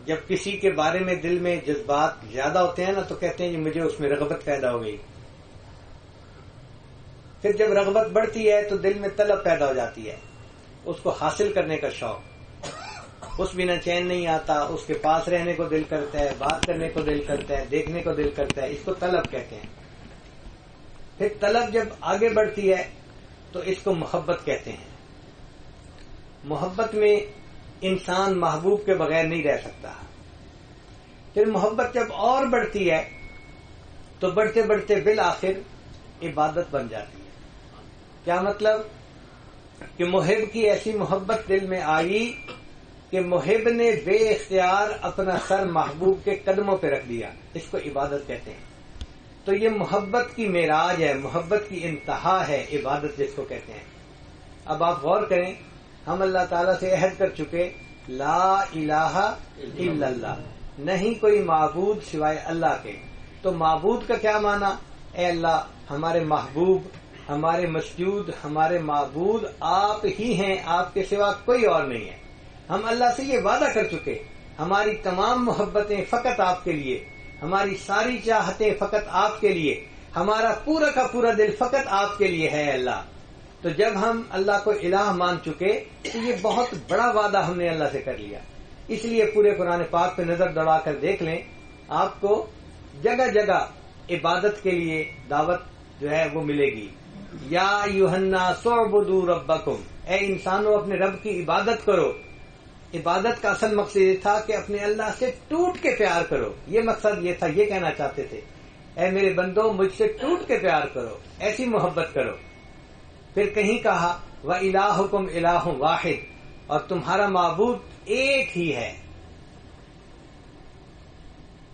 جب کسی کے بارے میں دل میں جذبات زیادہ ہوتے ہیں نا تو کہتے ہیں کہ مجھے اس میں رغبت پیدا ہو گئی. پھر جب رغبت بڑھتی ہے تو دل میں طلب پیدا ہو جاتی ہے, اس کو حاصل کرنے کا شوق. اس بنا چین نہیں آتا, اس کے پاس رہنے کو دل کرتا ہے, بات کرنے کو دل کرتا ہے, دیکھنے کو دل کرتا ہے. اس کو طلب کہتے ہیں. پھر طلب جب آگے بڑھتی ہے تو اس کو محبت کہتے ہیں. محبت میں انسان محبوب کے بغیر نہیں رہ سکتا. پھر محبت جب اور بڑھتی ہے تو بڑھتے بڑھتے بالآخر عبادت بن جاتی ہے. کیا مطلب؟ کہ محب کی ایسی محبت دل میں آئی کہ محب نے بے اختیار اپنا سر محبوب کے قدموں پہ رکھ دیا. اس کو عبادت کہتے ہیں. تو یہ محبت کی معراج ہے, محبت کی انتہا ہے عبادت جس کو کہتے ہیں. اب آپ غور کریں, ہم اللہ تعالیٰ سے عہد کر چکے لا الہ الا اللہ, نہیں کوئی معبود سوائے اللہ کے. تو معبود کا کیا معنی؟ اے اللہ ہمارے محبوب، ہمارے مسجود، ہمارے معبود آپ ہی ہیں، آپ کے سوا کوئی اور نہیں ہے. ہم اللہ سے یہ وعدہ کر چکے، ہماری تمام محبتیں فقط آپ کے لیے، ہماری ساری چاہتیں فقط آپ کے لیے، ہمارا پورا کا پورا دل فقط آپ کے لیے ہے اللہ. تو جب ہم اللہ کو الہ مان چکے تو یہ بہت بڑا وعدہ ہم نے اللہ سے کر لیا. اس لیے پورے قرآن پاک پہ نظر دوڑا کر دیکھ لیں، آپ کو جگہ جگہ عبادت کے لیے دعوت جو ہے وہ ملے گی. یا ایھا الناس اعبدوا ربکم، اے انسانوں اپنے رب کی عبادت کرو. عبادت کا اصل مقصد یہ تھا کہ اپنے اللہ سے ٹوٹ کے پیار کرو. یہ مقصد یہ تھا، یہ کہنا چاہتے تھے اے میرے بندو مجھ سے ٹوٹ کے پیار کرو، ایسی محبت کرو. پھر کہیں کہا وَإِلَٰهُكُمْ إِلَٰهٌ وَاحِدٌ، اور تمہارا معبود ایک ہی ہے.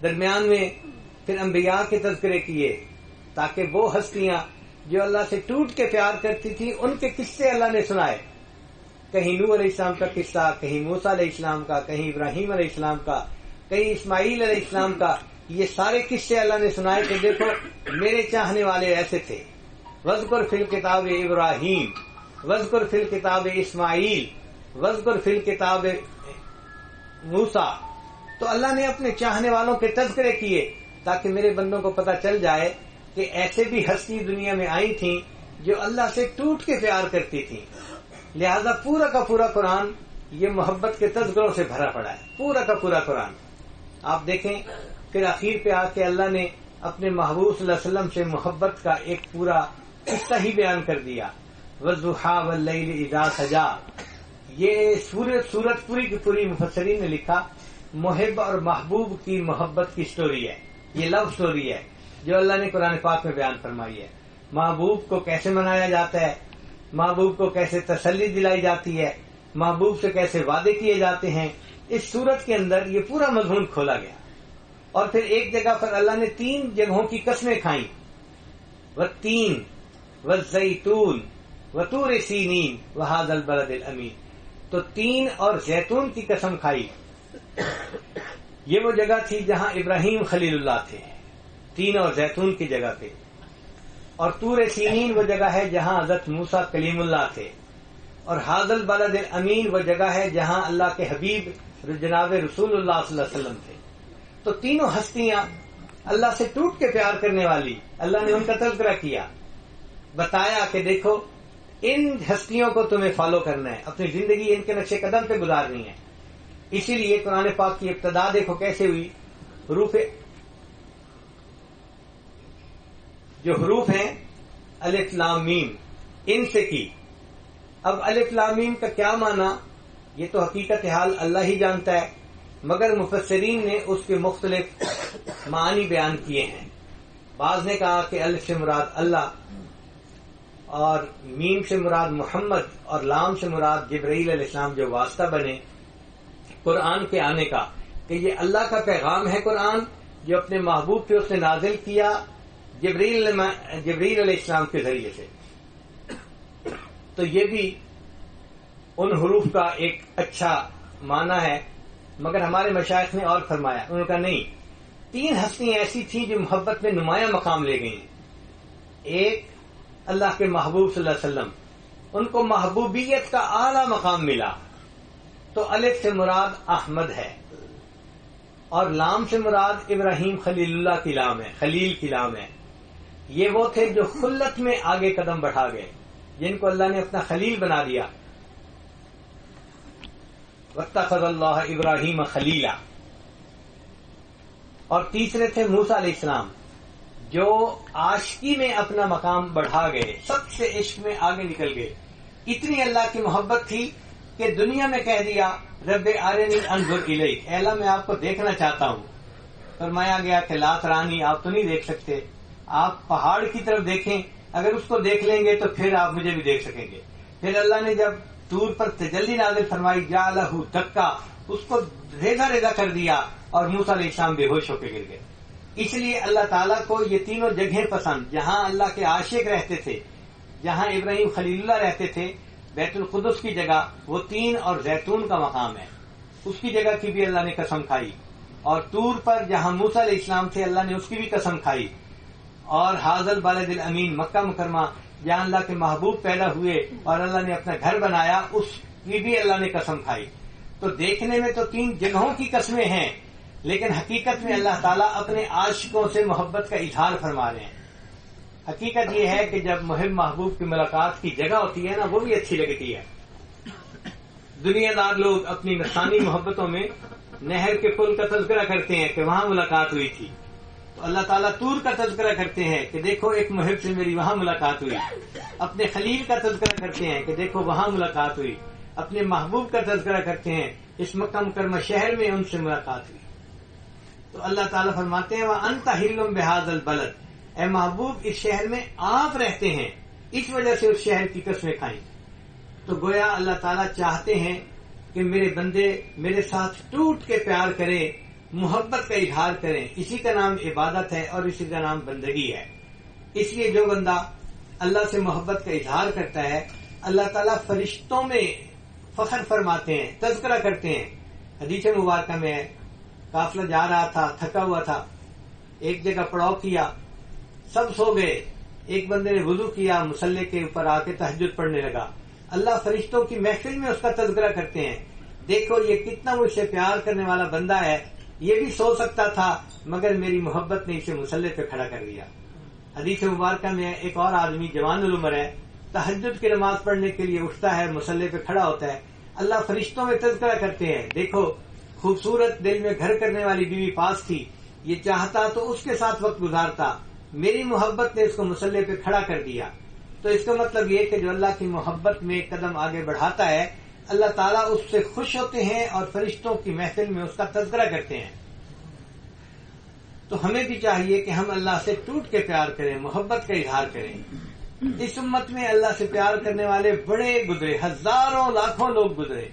درمیان میں پھر انبیاء کے تذکرے کیے تاکہ وہ ہستیاں جو اللہ سے ٹوٹ کے پیار کرتی تھی ان کے قصے اللہ نے سنائے. کہیں نوح علیہ السلام کا قصہ، کہیں موسیٰ علیہ السلام کا، کہیں ابراہیم علیہ السلام کا، کہیں اسماعیل علیہ السلام کا. یہ سارے قصے اللہ نے سنائے کہ دیکھو میرے چاہنے والے ایسے تھے. وَاذْكُرْ فِي الْكِتَابِ ابراہیم، وَاذْكُرْ فِي الْكِتَابِ اسماعیل، وَاذْكُرْ فِي الْكِتَابِ موسیٰ. تو اللہ نے اپنے چاہنے والوں کے تذکرے کیے تاکہ میرے بندوں کو پتہ چل جائے کہ ایسے بھی ہستی دنیا میں آئی تھیں جو اللہ سے ٹوٹ کے پیار کرتی تھیں. لہذا پورا کا پورا قرآن یہ محبت کے تذکروں سے بھرا پڑا ہے، پورا کا پورا قرآن. آپ دیکھیں پھر آخر پہ آ کے اللہ نے اپنے محبوب صلی اللہ علیہ وسلم سے محبت کا ایک پورا قصہ ہی بیان کر دیا. وَالضُّحَىٰ وَاللَّيْلِ إِذَا سَجَىٰ، یہ سورت پوری کی پوری مفسرین نے لکھا محب اور محبوب کی محبت کی سٹوری ہے. یہ لو سٹوری ہے جو اللہ نے قرآن پاک میں بیان فرمائی ہے. محبوب کو کیسے منایا جاتا ہے، محبوب کو کیسے تسلی دلائی جاتی ہے، محبوب سے کیسے وعدے کیے جاتے ہیں. اس سورت کے اندر یہ پورا مضمون کھولا گیا. اور پھر ایک جگہ پر اللہ نے 3 جگہوں کی قسمیں کھائیں، والتین والزیتون وطور سینین وہذا البلد الامین. تو تین اور زیتون کی قسم کھائی. یہ وہ جگہ تھی جہاں ابراہیم خلیل اللہ تھے، تین اور زیتون کی جگہ پہ. اور طور سینین وہ جگہ ہے جہاں حضرت موسیٰ کلیم اللہ تھے. اور ھذا البلد الامین وہ جگہ ہے جہاں اللہ کے حبیب جناب رسول اللہ صلی اللہ علیہ وسلم تھے. تو تینوں ہستیاں اللہ سے ٹوٹ کے پیار کرنے والی، اللہ نے ان کا تذکرہ کیا، بتایا کہ دیکھو ان ہستیوں کو تمہیں فالو کرنا ہے، اپنی زندگی ان کے نقش قدم پہ گزارنی ہے. اسی لیے قرآن پاک کی ابتدا دیکھو کیسے ہوئی. حروف ہیں الف لام میم، ان سے کی. اب الف لام میم کا کیا معنی یہ تو حقیقت حال اللہ ہی جانتا ہے، مگر مفسرین نے اس کے مختلف معنی بیان کیے ہیں. بعض نے کہا کہ الف سے مراد اللہ، اور میم سے مراد محمد، اور لام سے مراد جبرائیل علیہ السلام جو واسطہ بنے قرآن کے آنے کا، کہ یہ اللہ کا پیغام ہے قرآن جو اپنے محبوب پہ اس نے نازل کیا جبرائیل علیہ السلام کے ذریعے سے. تو یہ بھی ان حروف کا ایک اچھا معنی ہے. مگر ہمارے مشائخ نے اور فرمایا، انہوں نے کہا نہیں، 3 ہستیاں ایسی تھیں جو محبت میں نمایاں مقام لے گئیں. ایک اللہ کے محبوب صلی اللہ علیہ وسلم، ان کو محبوبیت کا اعلیٰ مقام ملا. تو الف سے مراد احمد ہے، اور لام سے مراد ابراہیم خلیل اللہ کی لام ہے، خلیل کی لام ہے. یہ وہ تھے جو خلت میں آگے قدم بڑھا گئے، جن کو اللہ نے اپنا خلیل بنا دیا. واتخذ اللہ ابراہیم خلیلا. اور تیسرے تھے موسیٰ علیہ السلام جو عاشقی میں اپنا مقام بڑھا گئے، سب سے عشق میں آگے نکل گئے. اتنی اللہ کی محبت تھی کہ دنیا میں کہہ دیا رب ارنی انظر الیک، اے اللہ میں آپ کو دیکھنا چاہتا ہوں. فرمایا گیا کہ لا ترانی، آپ تو نہیں دیکھ سکتے، آپ پہاڑ کی طرف دیکھیں، اگر اس کو دیکھ لیں گے تو پھر آپ مجھے بھی دیکھ سکیں گے. پھر اللہ نے جب طور پر تجلی نازل فرمائی جعلہ دکا، اس کو ریزہ ریزہ کر دیا اور موسیٰ علیہ السلام بے ہوش ہو کے گر گئے. اس لیے اللہ تعالیٰ کو یہ تینوں جگہیں پسند، جہاں اللہ کے عاشق رہتے تھے، جہاں ابراہیم خلیل اللہ رہتے تھے، بیت القدس کی جگہ وہ 3 اور زیتون کا مقام ہے، اس کی جگہ کی بھی اللہ نے قسم کھائی. اور طور پر جہاں موسیٰ علیہ السلام تھے اللہ نے اس کی بھی قسم کھائی، اور حاضل البلد الامین مکہ مکرمہ جہاں اللہ کے محبوب پیدا ہوئے اور اللہ نے اپنا گھر بنایا اس کی بھی اللہ نے قسم کھائی۔ تو دیکھنے میں تو 3 جگہوں کی قسمیں ہیں، لیکن حقیقت میں اللہ تعالیٰ اپنے عاشقوں سے محبت کا اظہار فرما رہے ہیں۔ حقیقت یہ ہے کہ جب محب محبوب کی ملاقات کی جگہ ہوتی ہے نا، وہ بھی اچھی لگتی ہے۔ دنیا دار لوگ اپنی نفسانی محبتوں میں نہر کے پل کا تذکرہ کرتے ہیں کہ وہاں ملاقات ہوئی تھی، تو اللہ تعالیٰ طور کا تذکرہ کرتے ہیں کہ دیکھو ایک محب سے میری وہاں ملاقات ہوئی، اپنے خلیل کا تذکرہ کرتے ہیں کہ دیکھو وہاں ملاقات ہوئی، اپنے محبوب کا تذکرہ کرتے ہیں اس مکہ مکرمہ شہر میں ان سے ملاقات ہوئی۔ تو اللہ تعالیٰ فرماتے ہیں وَأَنْتَ حِلٌّ بِهَٰذَا الْبَلَدِ، اے محبوب اس شہر میں آپ رہتے ہیں، اس وجہ سے اس شہر کی قسمیں کھائیں۔ تو گویا اللہ تعالیٰ چاہتے ہیں کہ میرے بندے میرے ساتھ ٹوٹ کے پیار کریں، محبت کا اظہار کریں، اسی کا نام عبادت ہے اور اسی کا نام بندگی ہے۔ اس لیے جو بندہ اللہ سے محبت کا اظہار کرتا ہے اللہ تعالیٰ فرشتوں میں فخر فرماتے ہیں، تذکرہ کرتے ہیں۔ حدیث مبارکہ میں قافلہ جا رہا تھا، تھکا ہوا تھا، ایک جگہ پڑاؤ کیا، سب سو گئے، ایک بندے نے وضو کیا، مصلی کے اوپر آ کے تہجد پڑھنے لگا، اللہ فرشتوں کی محفل میں اس کا تذکرہ کرتے ہیں، دیکھو یہ کتنا مجھ سے پیار کرنے والا بندہ ہے، یہ بھی سو سکتا تھا مگر میری محبت نے اسے مصلی پہ کھڑا کر دیا۔ حدیث مبارکہ میں ایک اور آدمی جوان العمر ہے، تہجد کی نماز پڑھنے کے لیے اٹھتا ہے، مصلی پہ کھڑا ہوتا ہے، اللہ فرشتوں میں تذکرہ کرتے ہیں، دیکھو خوبصورت دل میں گھر کرنے والی بیوی پاس تھی، یہ چاہتا تو اس کے ساتھ وقت گزارتا، میری محبت نے اس کو مصلی پہ کھڑا کر دیا۔ تو اس کا مطلب یہ کہ جو اللہ کی محبت میں قدم آگے بڑھاتا ہے اللہ تعالیٰ اس سے خوش ہوتے ہیں اور فرشتوں کی محفل میں اس کا تذکرہ کرتے ہیں۔ تو ہمیں بھی چاہیے کہ ہم اللہ سے ٹوٹ کے پیار کریں، محبت کا اظہار کریں۔ اس امت میں اللہ سے پیار کرنے والے بڑے گزرے، ہزاروں لاکھوں لوگ گزرے،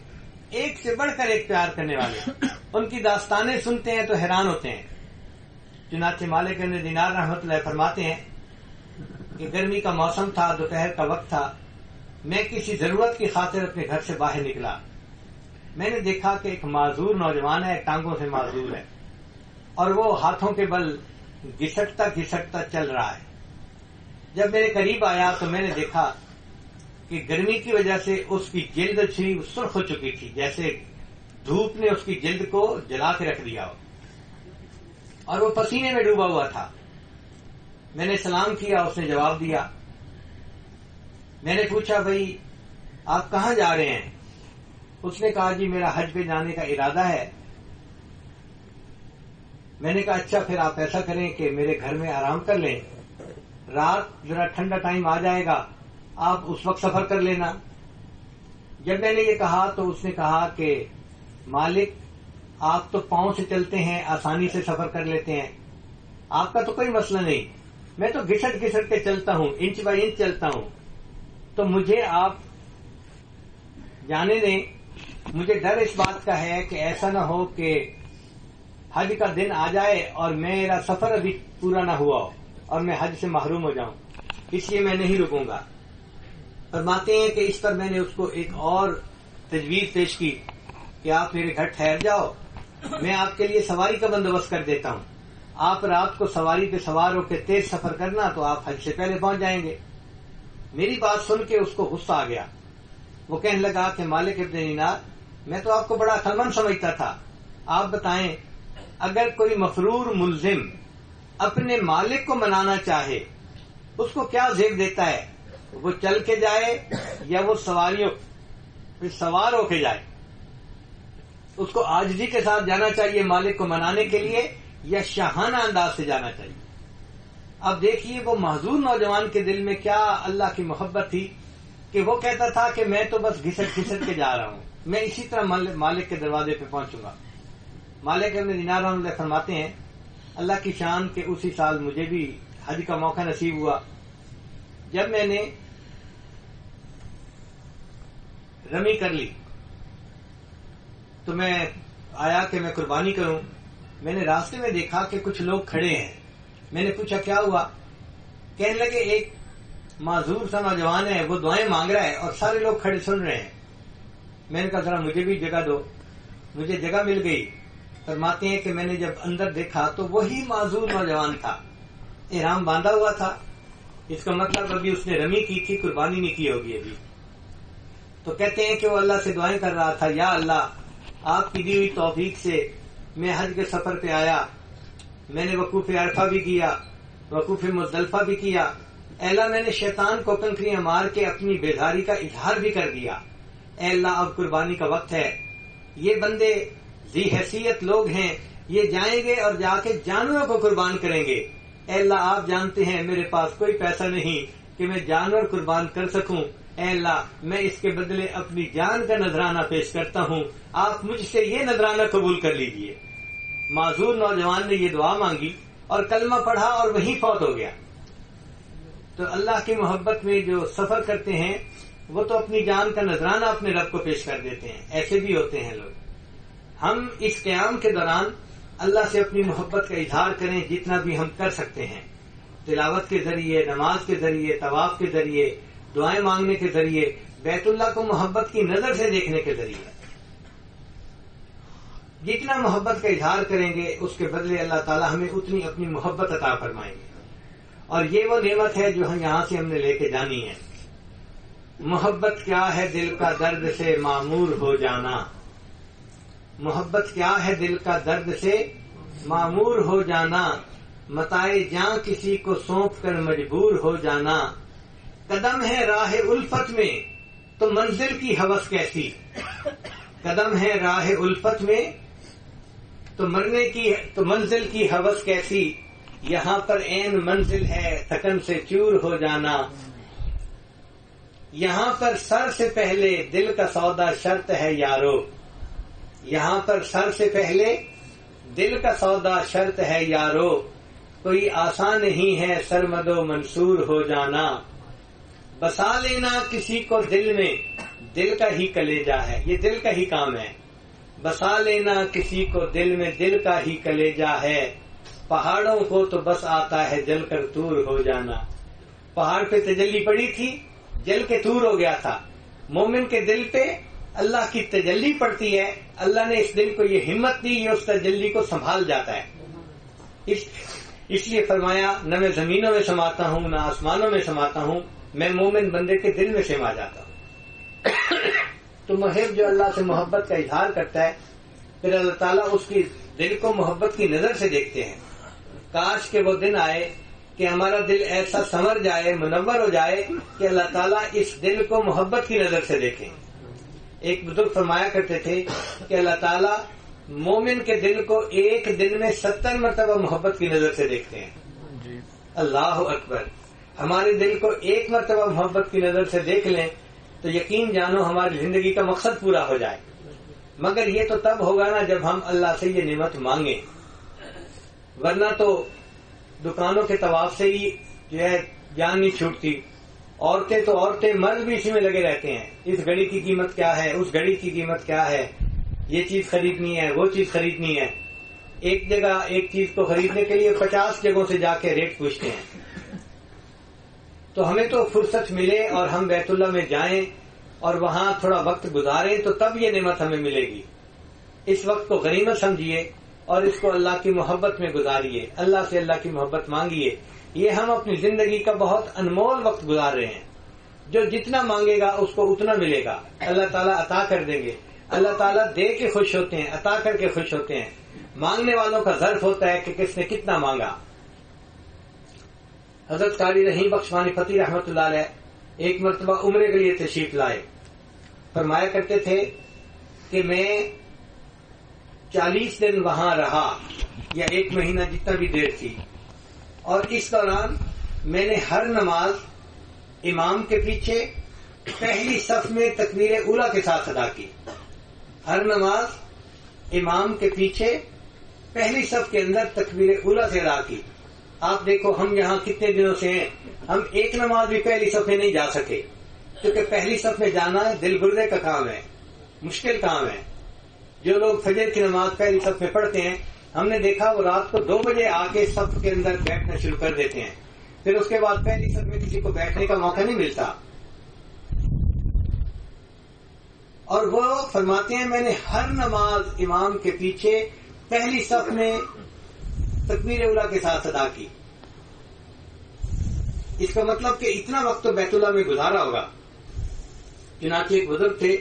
ایک سے بڑھ کر ایک پیار کرنے والے، ان کی داستانیں سنتے ہیں تو حیران ہوتے ہیں۔ چنانچہ مالک بن دینار رحمۃ اللہ فرماتے ہیں کہ گرمی کا موسم تھا، دوپہر کا وقت تھا، میں کسی ضرورت کی خاطر اپنے گھر سے باہر نکلا، میں نے دیکھا کہ ایک معذور نوجوان ہے، ٹانگوں سے معذور ہے اور وہ ہاتھوں کے بل گھسٹتا گھسٹتا چل رہا ہے۔ جب میرے قریب آیا تو میں نے دیکھا کہ گرمی کی وجہ سے اس کی جلد تھی سرخ ہو چکی تھی، جیسے دھوپ نے اس کی جلد کو جلا کے رکھ دیا ہو، اور وہ پسینے میں ڈوبا ہوا تھا۔ میں نے سلام کیا، اس نے جواب دیا۔ میں نے پوچھا بھائی آپ کہاں جا رہے ہیں؟ اس نے کہا جی میرا حج پہ جانے کا ارادہ ہے۔ میں نے کہا اچھا پھر آپ ایسا کریں کہ میرے گھر میں آرام کر لیں، رات ذرا ٹھنڈا ٹائم آ جائے گا، آپ اس وقت سفر کر لینا۔ جب میں نے یہ کہا تو اس نے کہا کہ مالک آپ تو پاؤں سے چلتے ہیں، آسانی سے سفر کر لیتے ہیں، آپ کا تو کوئی مسئلہ نہیں، میں تو گھسٹ گھسٹ کے چلتا ہوں، انچ بائی انچ چلتا ہوں، تو مجھے آپ جانے دیں۔ مجھے ڈر اس بات کا ہے کہ ایسا نہ ہو کہ حج کا دن آ جائے اور میرا سفر ابھی پورا نہ ہوا ہو اور میں حج سے محروم ہو جاؤں، اس لیے میں نہیں رکوں گا۔ فرماتے ہیں کہ اس پر میں نے اس کو ایک اور تجویز پیش کی کہ آپ میرے گھر ٹھہر جاؤ، میں آپ کے لیے سواری کا بندوبست کر دیتا ہوں، آپ رات کو سواری پہ سوار ہو کے تیز سفر کرنا تو آپ حج سے پہلے پہنچ جائیں گے۔ میری بات سن کے اس کو غصہ آ گیا، وہ کہنے لگا کہ مالک ابن دینار میں تو آپ کو بڑا عقلمند سمجھتا تھا، آپ بتائیں اگر کوئی مفرور ملزم اپنے مالک کو منانا چاہے اس کو کیا زیب دیتا ہے؟ وہ چل کے جائے یا وہ سواریوں پہ سوار ہو کے جائے؟ اس کو عاجزی کے ساتھ جانا چاہیے مالک کو منانے کے لیے یا شاہانہ انداز سے جانا چاہیے؟ اب دیکھیے وہ معذور نوجوان کے دل میں کیا اللہ کی محبت تھی کہ وہ کہتا تھا کہ میں تو بس گھسٹ گھسٹ کے جا رہا ہوں، میں اسی طرح مالک کے دروازے پہ پہنچوں گا۔ مالک ابن دینار رحمۃ اللہ فرماتے ہیں اللہ کی شان کہ اسی سال مجھے بھی حج کا موقع نصیب ہوا۔ جب میں نے رمی کر لی تو میں آیا کہ میں قربانی کروں، میں نے راستے میں دیکھا کہ کچھ لوگ کھڑے ہیں، میں نے پوچھا کیا ہوا؟ کہنے لگے ایک معذور سا نوجوان ہے، وہ دعائیں مانگ رہا ہے اور سارے لوگ کھڑے سن رہے ہیں۔ میں نے کہا ذرا مجھے بھی جگہ دو، مجھے جگہ مل گئی، فرماتے ہیں کہ میں نے جب اندر دیکھا تو وہی معذور نوجوان تھا، احرام باندھا ہوا تھا، اس کا مطلب ابھی اس نے رمی کی تھی، قربانی نہیں کی ہوگی ابھی. تو کہتے ہیں کہ وہ اللہ سے دعائیں کر رہا تھا، یا اللہ آپ کی دی ہوئی توفیق سے میں حج کے سفر پہ آیا، میں نے وقوف عرفہ بھی کیا، وقوف مزدلفہ بھی کیا. اے اللہ میں نے شیطان کو کنکریاں مار کے اپنی بیداری کا اظہار بھی کر دیا. اے اللہ اب قربانی کا وقت ہے. یہ بندے ذی حیثیت لوگ ہیں، یہ جائیں گے اور جا کے جانوروں کو قربان کریں گے. اے اللہ آپ جانتے ہیں میرے پاس کوئی پیسہ نہیں کہ میں جانور قربان کر سکوں. اے اللہ میں اس کے بدلے اپنی جان کا نذرانہ پیش کرتا ہوں، آپ مجھ سے یہ نذرانہ قبول کر لیجئے. معذور نوجوان نے یہ دعا مانگی اور کلمہ پڑھا اور وہیں فوت ہو گیا. تو اللہ کی محبت میں جو سفر کرتے ہیں وہ تو اپنی جان کا نذرانہ اپنے رب کو پیش کر دیتے ہیں. ایسے بھی ہوتے ہیں لوگ. ہم اس قیام کے دوران اللہ سے اپنی محبت کا اظہار کریں جتنا بھی ہم کر سکتے ہیں، تلاوت کے ذریعے، نماز کے ذریعے، طواف کے ذریعے، دعائیں مانگنے کے ذریعے، بیت اللہ کو محبت کی نظر سے دیکھنے کے ذریعے. جتنا محبت کا اظہار کریں گے اس کے بدلے اللہ تعالی ہمیں اتنی اپنی محبت عطا فرمائیں گے. اور یہ وہ نعمت ہے جو یہاں سے ہم نے لے کے جانی ہے. محبت کیا ہے دل کا درد سے معمور ہو جانا. محبت کیا ہے دل کا درد سے معمور ہو جانا. متائے جاں کسی کو سونپ کر مجبور ہو جانا. قدم ہے راہ الفت میں تو منزل کی ہوس کیسی. قدم ہے راہ الفت میں تو مرنے کی تو منزل کی ہوس کیسی. یہاں پر عین منزل ہے تھکن سے چور ہو جانا. یہاں پر سر سے پہلے دل کا سودا شرط ہے یارو. یہاں پر سر سے پہلے دل کا سودا شرط ہے یارو. کوئی آسان نہیں ہے سرمد و منصور ہو جانا. بسا لینا کسی کو دل میں دل کا ہی کلیجہ ہے. یہ دل کا ہی کام ہے. بسا لینا کسی کو دل میں دل کا ہی کلیجہ ہے. پہاڑوں کو تو بس آتا ہے جل کر تور ہو جانا. پہاڑ پہ تجلی پڑی تھی، جل کے تور ہو گیا تھا. مومن کے دل پہ اللہ کی تجلی پڑتی ہے، اللہ نے اس دل کو یہ ہمت دی، یہ اس تجلی کو سنبھال جاتا ہے. اس لیے فرمایا نہ میں زمینوں میں سماتا ہوں نہ آسمانوں میں سماتا ہوں، میں مومن بندے کے دل میں سما جاتا ہوں. تو محب جو اللہ سے محبت کا اظہار کرتا ہے پھر اللہ تعالیٰ اس کی دل کو محبت کی نظر سے دیکھتے ہیں. کاش کہ وہ دن آئے کہ ہمارا دل ایسا سنور جائے، منور ہو جائے کہ اللہ تعالیٰ اس دل کو محبت کی نظر سے دیکھیں. ایک بزرگ فرمایا کرتے تھے کہ اللہ تعالیٰ مومن کے دل کو ایک دن میں 70 مرتبہ محبت کی نظر سے دیکھتے ہیں. اللہ اکبر. ہمارے دل کو ایک مرتبہ محبت کی نظر سے دیکھ لیں تو یقین جانو ہماری زندگی کا مقصد پورا ہو جائے. مگر یہ تو تب ہوگا نا جب ہم اللہ سے یہ نعمت مانگیں، ورنہ تو دکانوں کے طواف سے ہی جو ہے جان نہیں چھوٹتی. عورتیں مرد بھی اسی میں لگے رہتے ہیں. اس گھڑی کی قیمت کیا ہے، اس گھڑی کی قیمت کیا ہے، یہ چیز خریدنی ہے، وہ چیز خریدنی ہے. ایک جگہ ایک چیز کو خریدنے کے لیے 50 جگہوں سے جا کے ریٹ پوچھتے ہیں. تو ہمیں تو فرصت ملے اور ہم بیت اللہ میں جائیں اور وہاں تھوڑا وقت گزاریں تو تب یہ نعمت ہمیں ملے گی. اس وقت کو غنیمت سمجھیے اور اس کو اللہ کی محبت میں گزاریے، اللہ سے اللہ کی محبت مانگیے. یہ ہم اپنی زندگی کا بہت انمول وقت گزار رہے ہیں. جو جتنا مانگے گا اس کو اتنا ملے گا. اللہ تعالیٰ عطا کر دیں گے. اللہ تعالیٰ دے کے خوش ہوتے ہیں، عطا کر کے خوش ہوتے ہیں. مانگنے والوں کا ظرف ہوتا ہے کہ کس نے کتنا مانگا. حضرت قاری رحیم بخش وانی فتح رحمۃ اللہ علیہ ایک مرتبہ عمرے کے لیے تشریف لائے. فرمایا کرتے تھے کہ میں 40 دن وہاں رہا یا 1 مہینہ جتنا بھی دیر تھی، اور اس دوران میں نے ہر نماز امام کے پیچھے پہلی صف میں تکبیر اولیٰ کے ساتھ ادا کی. ہر نماز امام کے پیچھے پہلی صف کے اندر تکبیر اولیٰ سے ادا کی. آپ دیکھو ہم یہاں کتنے دنوں سے ہیں، ہم ایک نماز بھی پہلی صف میں نہیں جا سکے، کیونکہ پہلی صف میں جانا دل گردے کا کام ہے، مشکل کام ہے. جو لوگ فجر کی نماز پہلی صف میں پڑھتے ہیں، ہم نے دیکھا وہ رات کو 2 بجے آ کے صف کے اندر بیٹھنا شروع کر دیتے ہیں. پھر اس کے بعد پہلی صف میں کسی کو بیٹھنے کا موقع نہیں ملتا. اور وہ فرماتے ہیں میں نے ہر نماز امام کے پیچھے پہلی صف میں تکبیر اولیٰ کے ساتھ ادا کی. اس کا مطلب کہ اتنا وقت تو بیت اللہ میں گزارا ہوگا. چنانچہ ایک بزرگ تھے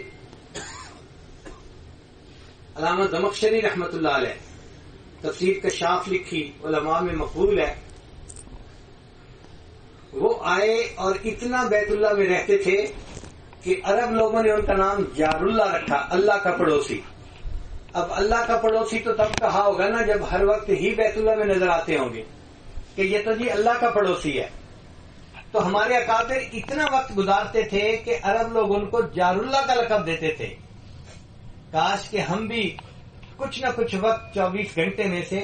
علامہ زمخشری رحمت اللہ علیہ، تفسیر کشاف لکھی، علماء میں مقبول ہے. وہ آئے اور اتنا بیت اللہ میں رہتے تھے کہ عرب لوگوں نے ان کا نام جار اللہ رکھا، اللہ کا پڑوسی. اب اللہ کا پڑوسی تو تب کہا ہوگا نا جب ہر وقت ہی بیت اللہ میں نظر آتے ہوں گے کہ یہ تو جی اللہ کا پڑوسی ہے. تو ہمارے اکابر اتنا وقت گزارتے تھے کہ عرب لوگ ان کو جار اللہ کا لقب دیتے تھے. کاش کہ ہم بھی کچھ نہ کچھ وقت 24 گھنٹے میں سے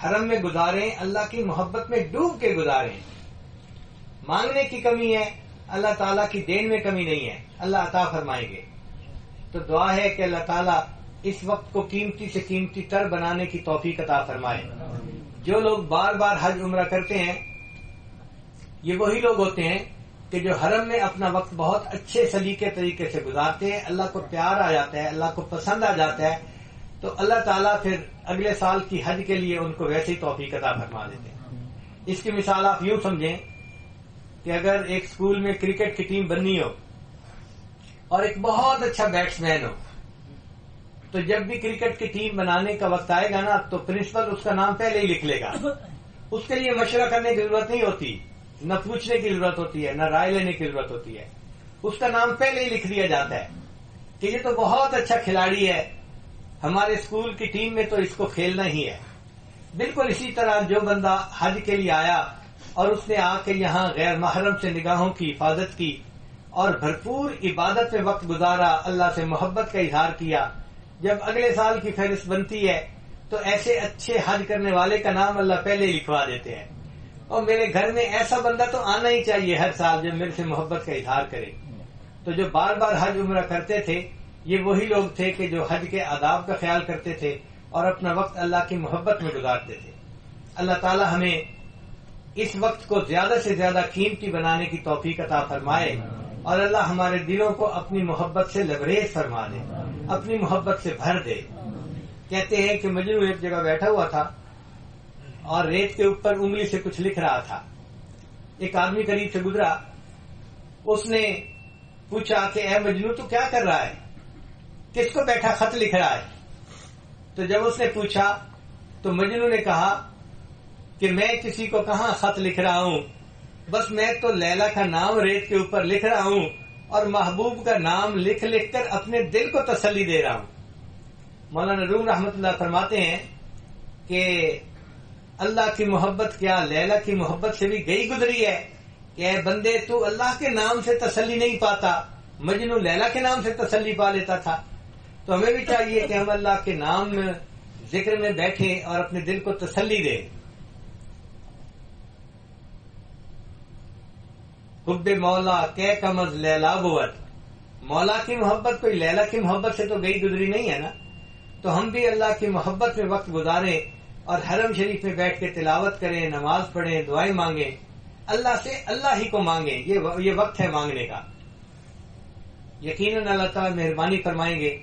حرم میں گزاریں، اللہ کی محبت میں ڈوب کے گزاریں. مانگنے کی کمی ہے، اللہ تعالیٰ کی دین میں کمی نہیں ہے، اللہ عطا فرمائیں گے. تو دعا ہے کہ اللہ تعالیٰ اس وقت کو قیمتی سے قیمتی تر بنانے کی توفیق عطا فرمائے. جو لوگ بار بار حج عمرہ کرتے ہیں یہ وہی لوگ ہوتے ہیں کہ جو حرم میں اپنا وقت بہت اچھے سلیقے طریقے سے گزارتے ہیں. اللہ کو پیار آ جاتا ہے، اللہ کو پسند آ جاتا ہے، تو اللہ تعالیٰ پھر اگلے سال کی حج کے لیے ان کو ویسے ہی توفیق عطا فرما دیتے ہیں. اس کی مثال آپ یوں سمجھیں کہ اگر ایک اسکول میں کرکٹ کی ٹیم بننی ہو اور ایک بہت اچھا بیٹس مین ہو، تو جب بھی کرکٹ کی ٹیم بنانے کا وقت آئے گا نا تو پرنسپل اس کا نام پہلے ہی لکھ لے گا. اس کے لیے مشورہ کرنے کی ضرورت نہیں ہوتی، نہ پوچھنے کی ضرورت ہوتی ہے، نہ رائے لینے کی ضرورت ہوتی ہے. اس کا نام پہلے ہی لکھ دیا جاتا ہے کہ یہ تو بہت اچھا کھلاڑی ہے، ہمارے اسکول کی ٹیم میں تو اس کو کھیلنا ہی ہے. بالکل اسی طرح جو بندہ حج کے لیے آیا اور اس نے آ کے یہاں غیر محرم سے نگاہوں کی حفاظت کی اور بھرپور عبادت میں وقت گزارا، اللہ سے محبت کا اظہار کیا، جب اگلے سال کی فہرست بنتی ہے تو ایسے اچھے حج کرنے والے کا نام اللہ پہلے ہی لکھوا دیتے ہیں. اور میرے گھر میں ایسا بندہ تو آنا ہی چاہیے ہر سال جو میرے سے محبت کا اظہار کرے. تو جو بار بار حج عمرہ کرتے تھے یہ وہی لوگ تھے کہ جو حج کے آداب کا خیال کرتے تھے اور اپنا وقت اللہ کی محبت میں گزارتے تھے. اللہ تعالی ہمیں اس وقت کو زیادہ سے زیادہ قیمتی بنانے کی توفیق عطا فرمائے اور اللہ ہمارے دلوں کو اپنی محبت سے لبریز فرما دے، اپنی محبت سے بھر دے. کہتے ہیں کہ مجنو ایک جگہ بیٹھا ہوا تھا اور ریت کے اوپر انگلی سے کچھ لکھ رہا تھا. ایک آدمی قریب سے گزرا، اس نے پوچھا کہ اے مجنو تو کیا کر رہا ہے، کس کو بیٹھا خط لکھ رہا ہے؟ تو جب اس نے پوچھا تو مجنو نے کہا کہ میں کسی کو کہاں خط لکھ رہا ہوں، بس میں تو لیلا کا نام ریت کے اوپر لکھ رہا ہوں اور محبوب کا نام لکھ لکھ کر اپنے دل کو تسلی دے رہا ہوں. مولانا روم رحمت اللہ فرماتے ہیں کہ اللہ کی محبت کیا لیلا کی محبت سے بھی گئی گزری ہے کہ اے بندے تو اللہ کے نام سے تسلی نہیں پاتا، مجنو لیلا کے نام سے تسلی پا لیتا تھا. تو ہمیں بھی چاہیے کہ ہم اللہ کے نام ذکر میں بیٹھیں اور اپنے دل کو تسلی دیں. حب مولا کہ کمز لیلا بود، مولا کی محبت کوئی لیلا کی محبت سے تو گئی گزری نہیں ہے نا. تو ہم بھی اللہ کی محبت میں وقت گزاریں اور حرم شریف میں بیٹھ کے تلاوت کریں، نماز پڑھیں، دعائیں مانگیں، اللہ سے اللہ ہی کو مانگیں. یہ وقت ہے مانگنے کا. یقیناً اللہ تعالیٰ مہربانی فرمائیں گے.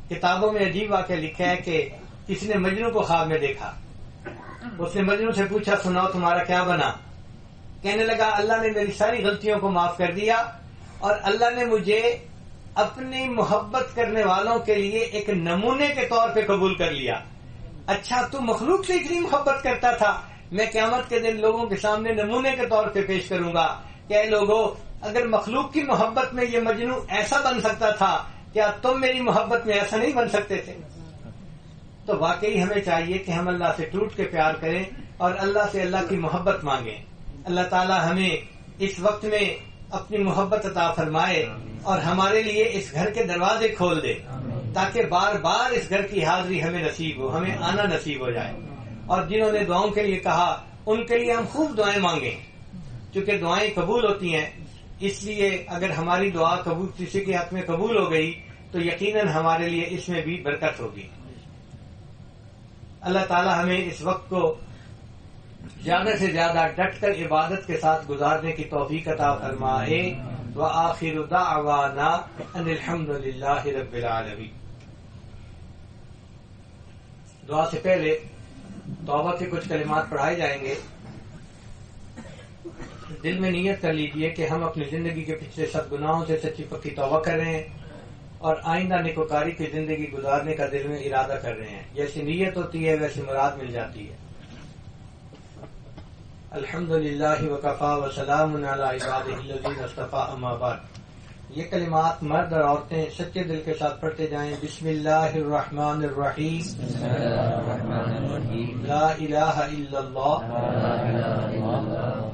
کتابوں میں عجیب واقعہ لکھا ہے کہ کسی نے مجنو کو خواب میں دیکھا. اس نے مجنو سے پوچھا سناؤ تمہارا کیا بنا؟ کہنے لگا اللہ نے میری ساری غلطیوں کو معاف کر دیا اور اللہ نے مجھے اپنی محبت کرنے والوں کے لیے ایک نمونے کے طور پہ قبول کر لیا. اچھا تو مخلوق سے اتنی محبت کرتا تھا، میں قیامت کے دن لوگوں کے سامنے نمونے کے طور پہ پیش کروں گا کہ اے لوگوں اگر مخلوق کی محبت میں یہ مجنو ایسا بن سکتا تھا کیا تم میری محبت میں ایسا نہیں بن سکتے تھے؟ تو واقعی ہمیں چاہیے کہ ہم اللہ سے ٹوٹ کے پیار کریں اور اللہ سے اللہ کی محبت مانگیں. اللہ تعالی ہمیں اس وقت میں اپنی محبت عطا فرمائے اور ہمارے لیے اس گھر کے دروازے کھول دے تاکہ بار بار اس گھر کی حاضری ہمیں نصیب ہو، ہمیں آنا نصیب ہو جائے. اور جنہوں نے دعاؤں کے لیے کہا ان کے لیے ہم خوب دعائیں مانگیں، چونکہ دعائیں قبول ہوتی ہیں. اس لیے اگر ہماری دعا قبول کسی کے حق میں قبول ہو گئی تو یقیناً ہمارے لیے اس میں بھی برکت ہوگی. اللہ تعالی ہمیں اس وقت کو زیادہ سے زیادہ ڈٹ کر عبادت کے ساتھ گزارنے کی توفیق عطا فرمائے. وآخر دعوانا ان الحمد للہ رب العالمین. دعا سے پہلے توبہ کے کچھ کلمات پڑھائے جائیں گے. دل میں نیت کر لیجئے کہ ہم اپنی زندگی کے پچھلے سب گناہوں سے سچی پکی توبہ کر رہے ہیں اور آئندہ نیکوکاری کی زندگی گزارنے کا دل میں ارادہ کر رہے ہیں. جیسی نیت ہوتی ہے ویسی مراد مل جاتی ہے. الحمدللہ وکفا وسلام علی عبادہ الذین اصطفیٰ اما بعد. یہ کلمات مرد اور عورتیں سچے دل کے ساتھ پڑھتے جائیں. بسم اللہ الرحمن الرحیم. لا الہ الا اللہ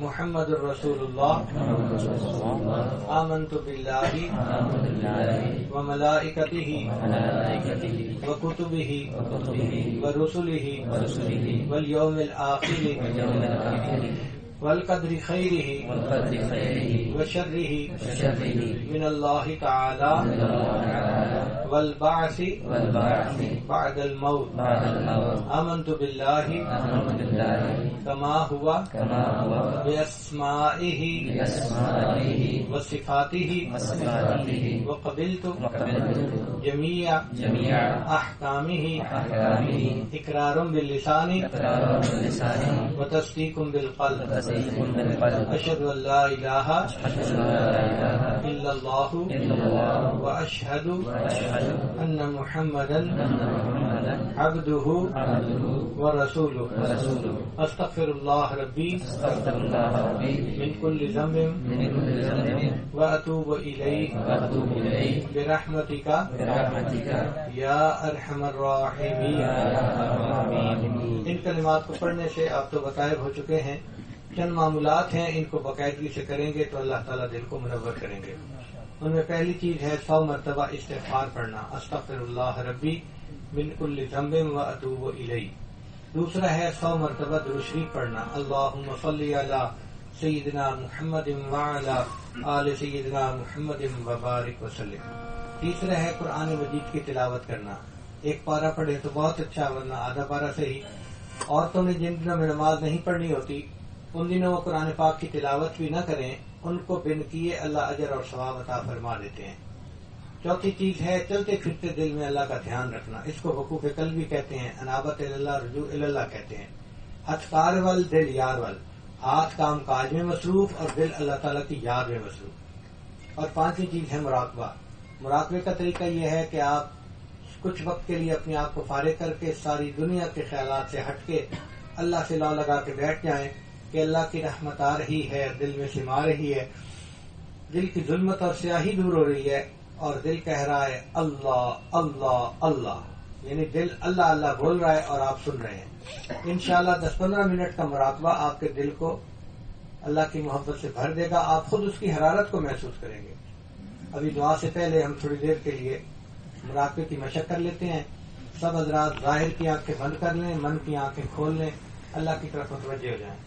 محمد الرسول اللہ. آمنت باللہ وملائکتہ وکتبہ ورسلہ والیوم الآخر والقدر خیرہ وشرہ من اللہ تعالی والبعث بعد الموت. آمنت باللہ کما ہوا باسمائہ وصفاتہ وقبلت جمیع احکامہ اقرار باللسان وتصدیق بالقلب. اشہد ان لا الہ الا اللہ واشہد ان محمدا عبدہ ورسولہ. استغفر اللہ ربی من کل ذنب واتوب الیہ برحمتک یا ارحم الراحمین. ان کلمات کو پڑھنے سے آپ تو غائب ہو چکے ہیں. چند معمولات ہیں، ان کو باقاعدگی سے کریں گے تو اللہ تعالیٰ دل کو منور کریں گے. ان میں پہلی چیز ہے 100 مرتبہ استغفار پڑھنا. استغفر اللہ ربی من کل ذنب واتوب الیہ. دوسرا ہے 100 مرتبہ درود شریف پڑھنا. اللہم صلی علی سیدنا محمد وعلی آل سیدنا محمد وبارک وسلم. تیسرا ہے قرآن مجید کی تلاوت کرنا. ایک پارہ پڑھے تو بہت اچھا، ورنہ آدھا پارہ سے ہی. عورتوں نے جن دنوں میں نماز نہیں پڑھنی ہوتی ان دنوں وہ قرآن پاک کی تلاوت بھی نہ کریں، ان کو بن کیے اللہ اجر اور ثواب عطا فرما دیتے ہیں. چوتھی چیز ہے چلتے پھرتے دل میں اللہ کا دھیان رکھنا. اس کو وقوف قلبی کہتے ہیں، انابت اللہ، رجوع اللہ کہتے ہیں. ہاتھ کار ول دل یار ول. ہاتھ کام کاج میں مصروف اور دل اللہ تعالیٰ کی یاد میں مصروف. اور پانچویں چیز ہے مراقبہ. مراقبے کا طریقہ یہ ہے کہ آپ کچھ وقت کے لیے اپنے آپ کو فارغ کر کے ساری دنیا کے خیالات سے ہٹ کے اللہ سے لا لگا کے بیٹھ جائیں کہ اللہ کی رحمت آ رہی ہے، دل میں سما رہی ہے، دل کی ظلمت اور سیاہی دور ہو رہی ہے اور دل کہہ رہا ہے اللہ اللہ اللہ. یعنی دل اللہ اللہ بول رہا ہے اور آپ سن رہے ہیں. انشاءاللہ 10-15 منٹ کا مراقبہ آپ کے دل کو اللہ کی محبت سے بھر دے گا. آپ خود اس کی حرارت کو محسوس کریں گے. ابھی دعا سے پہلے ہم تھوڑی دیر کے لیے مراقبے کی مشق کر لیتے ہیں. سب حضرات ظاہر کی آنکھیں بند کر لیں، من کی آنکھیں کھول لیں، اللہ کی طرف متوجہ ہو جائیں.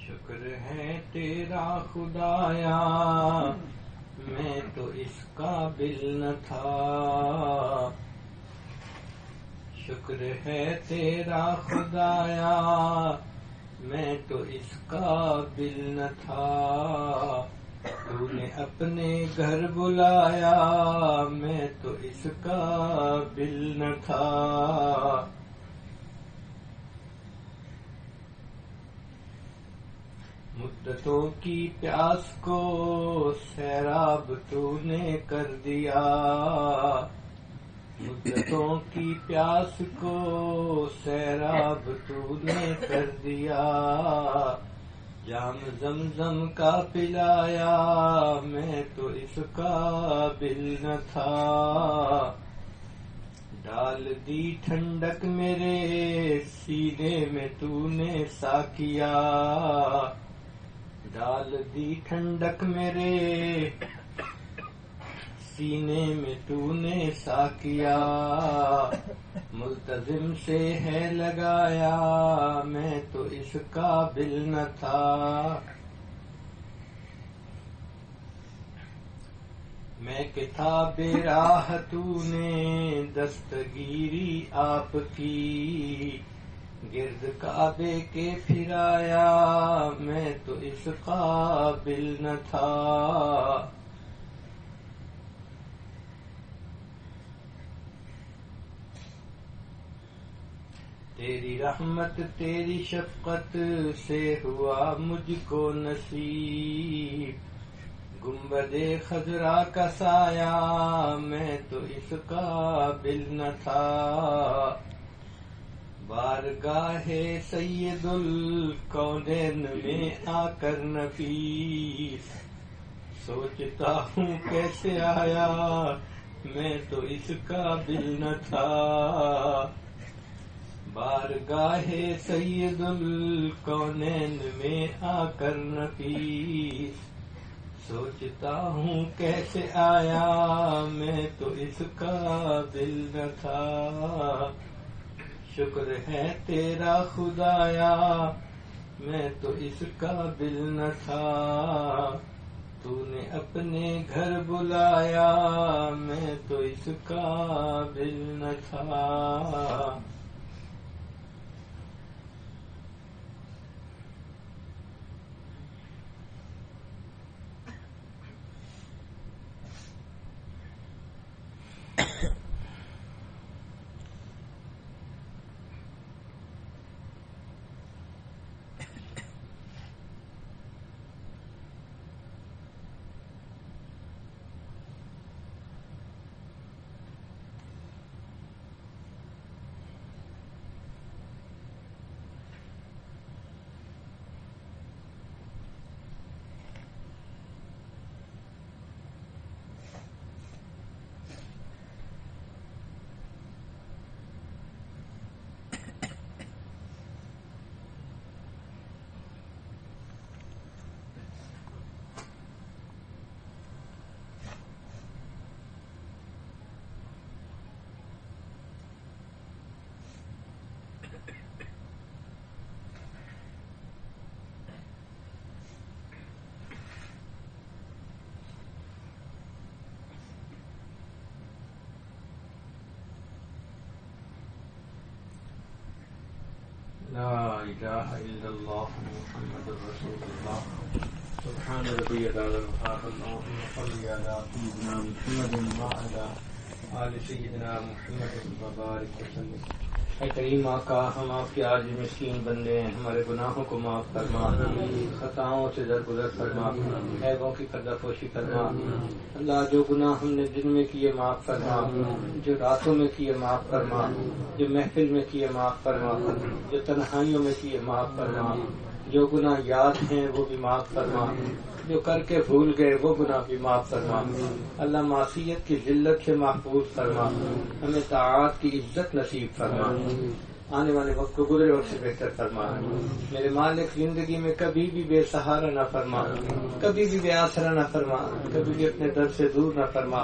شکر ہے تیرا خدایا میں تو اس قابل نہ تھا. شکر ہے تیرا خدایا میں تو اس قابل نہ تھا. تو نے اپنے گھر بلایا میں تو اس قابل نہ تھا. مدتوں کی پیاس کو سیراب تو نے کر دیا. مدتوں کی پیاس کو سیراب تو نے کر دیا، جام زمزم کا پلایا میں تو اس قابل نہ تھا، ڈال دی ٹھنڈک میرے سینے میں تو نے ساکیا، ڈال دی ٹھنڈک میرے سینے میں تو نے ساکیا، ملتزم سے ہے لگایا میں تو اس قابل نہ تھا، میں کتاب راہ تو نے دستگیری آپ کی، گرد کعبے کے پھرایا میں تو اس قابل نہ تھا، تیری رحمت تیری شفقت سے ہوا مجھ کو نصیب، گنبد خضرا کا سایہ میں تو اس قابل نہ تھا، بارگاہ سید الکونین میں آ کر نفیس، سوچتا ہوں کیسے آیا میں تو اس قابل نہ تھا، بارگاہ سید الکونین میں آ کر نفیس، سوچتا ہوں کیسے آیا میں تو اس قابل نہ تھا، شکر ہے تیرا خدایا میں تو اس قابل نہ تھا، تو نے اپنے گھر بلایا میں تو اس قابل نہ تھا، لا الہ الا اللہ محمد رسول اللہ، سبحان ربی العظیم، اللہم صل علی سیدنا محمد وعلی آل سیدنا محمد وبارک وسلم۔ اے کریم آقا، ہم آپ کے عاجز مسکین بندے ہیں، ہمارے گناہوں کو معاف فرما، خطاؤں سے درگزر فرما، عیبوں کی پردہ پوشی فرما، اللہ جو گناہ ہم نے دن میں کیے معاف فرما، جو راتوں میں کیے معاف فرما، جو محفل میں کیے معاف فرما، جو تنہائیوں میں کیے معاف فرما، جو گناہ یاد ہیں وہ بھی معاف فرما، جو کر کے بھول گئے وہ گناہ بھی معاف فرما، اللہ معصیت کی ذلت سے محفوظ فرما، ہمیں طاعات کی عزت نصیب فرما، آنے والے وقت کو گزرے وقت سے بہتر فرما، میرے مالک زندگی میں کبھی بھی بے سہارا نہ فرما، کبھی بھی بے آسرا نہ فرما، کبھی بھی اپنے در سے دور نہ فرما،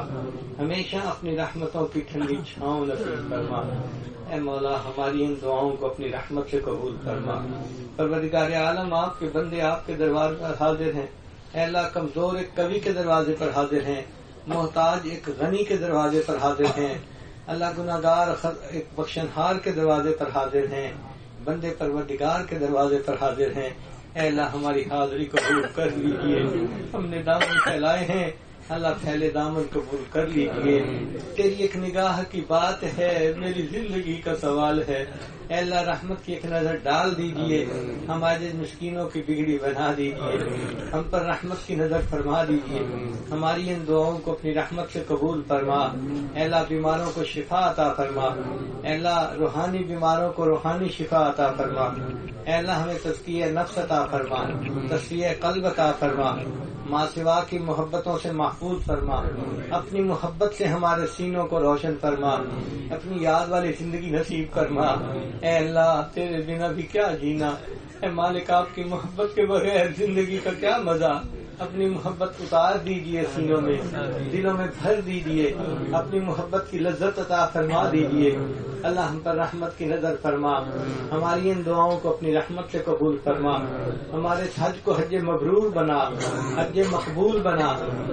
ہمیشہ اپنی رحمتوں کی ٹھنڈی چھاؤں نصیب فرما، اے مولا ہماری ان دعاؤں کو اپنی رحمت سے قبول فرما، پروردگار عالم آپ کے بندے آپ کے دربار پر حاضر ہیں، اے اللہ کمزور ایک کبھی کے دروازے پر حاضر ہیں، محتاج ایک غنی کے دروازے پر حاضر ہیں، اللہ گناہگار ایک بخشنہار کے دروازے پر حاضر ہیں، بندے پروردگار کے دروازے پر حاضر ہیں، اے اللہ ہماری حاضری قبول کر لیجیے، ہم نے دامن پھیلائے ہیں، اللہ پھیلے دامن قبول کر لیجیے، تیری ایک نگاہ کی بات ہے، میری زندگی کا سوال ہے، اے اللہ رحمت کی ایک نظر ڈال دیجئے، ہمارے مسکینوں کی بگڑی بنا دیجئے، ہم پر رحمت کی نظر فرما دیجئے، ہماری ان دعاؤں کو اپنی رحمت سے قبول فرما۔ اے اللہ بیماروں کو شفا عطا فرما، اے اللہ روحانی بیماروں کو روحانی شفا عطا فرما، اے اللہ ہمیں تزکیہ نفس عطا فرما، تزکیہ قلب عطا فرما، ماں سوا کی محبتوں سے محفوظ فرما، اپنی محبت سے ہمارے سینوں کو روشن فرما، اپنی یاد والی زندگی نصیب فرما۔ اے اللہ تیرے بنا بھی کیا جینا، اے مالک آپ کی محبت کے بغیر زندگی کا کیا مزہ، اپنی محبت اتار دیجئے سینوں میں، دلوں میں بھر دیجئے، اپنی محبت کی لذت عطا فرما دیجئے۔ اللہ ہم پر رحمت کی نظر فرما، ہماری ان دعاؤں کو اپنی رحمت سے قبول فرما، ہمارے حج کو حج مبرور بنا، حج مقبول بنا،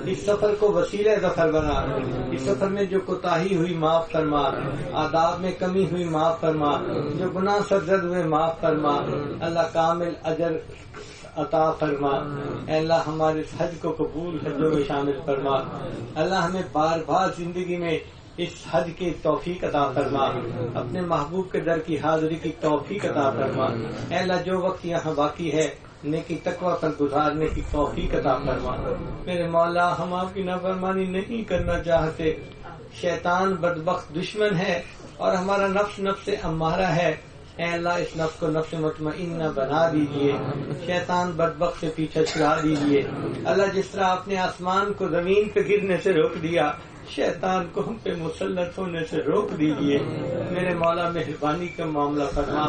اس سفر کو وسیلہ ظفر بنا، اس سفر میں جو کوتاہی ہوئی معاف فرما، آداب میں کمی ہوئی معاف فرما، جو گناہ سرزد ہوئے معاف فرما، اللہ کامل اجر عطا فرما۔ اے اللہ ہمارے حج کو قبول حجوں میں شامل فرما، اللہ ہمیں بار بار زندگی میں اس حج کی توفیق عطا فرما، اپنے محبوب کے در کی حاضری کی توفیق عطا فرما۔ اے اللہ جو وقت یہاں باقی ہے نیکی تقوی پر گزارنے کی توفیق عطا فرما۔ میرے مولا ہم آپ کی نافرمانی نہیں کرنا چاہتے، شیطان بدبخت دشمن ہے اور ہمارا نفس امارہ ہے، اے اللہ اس نفس کو نفس مطمئنہ بنا دیجئے، شیطان بدبخت سے پیچھے چھڑا دیجئے۔ اللہ جس طرح آپ نے آسمان کو زمین پہ گرنے سے روک دیا، شیطان کو ہم پہ مسلط ہونے سے روک دیجئے۔ میرے مولا مہربانی کا معاملہ فرما،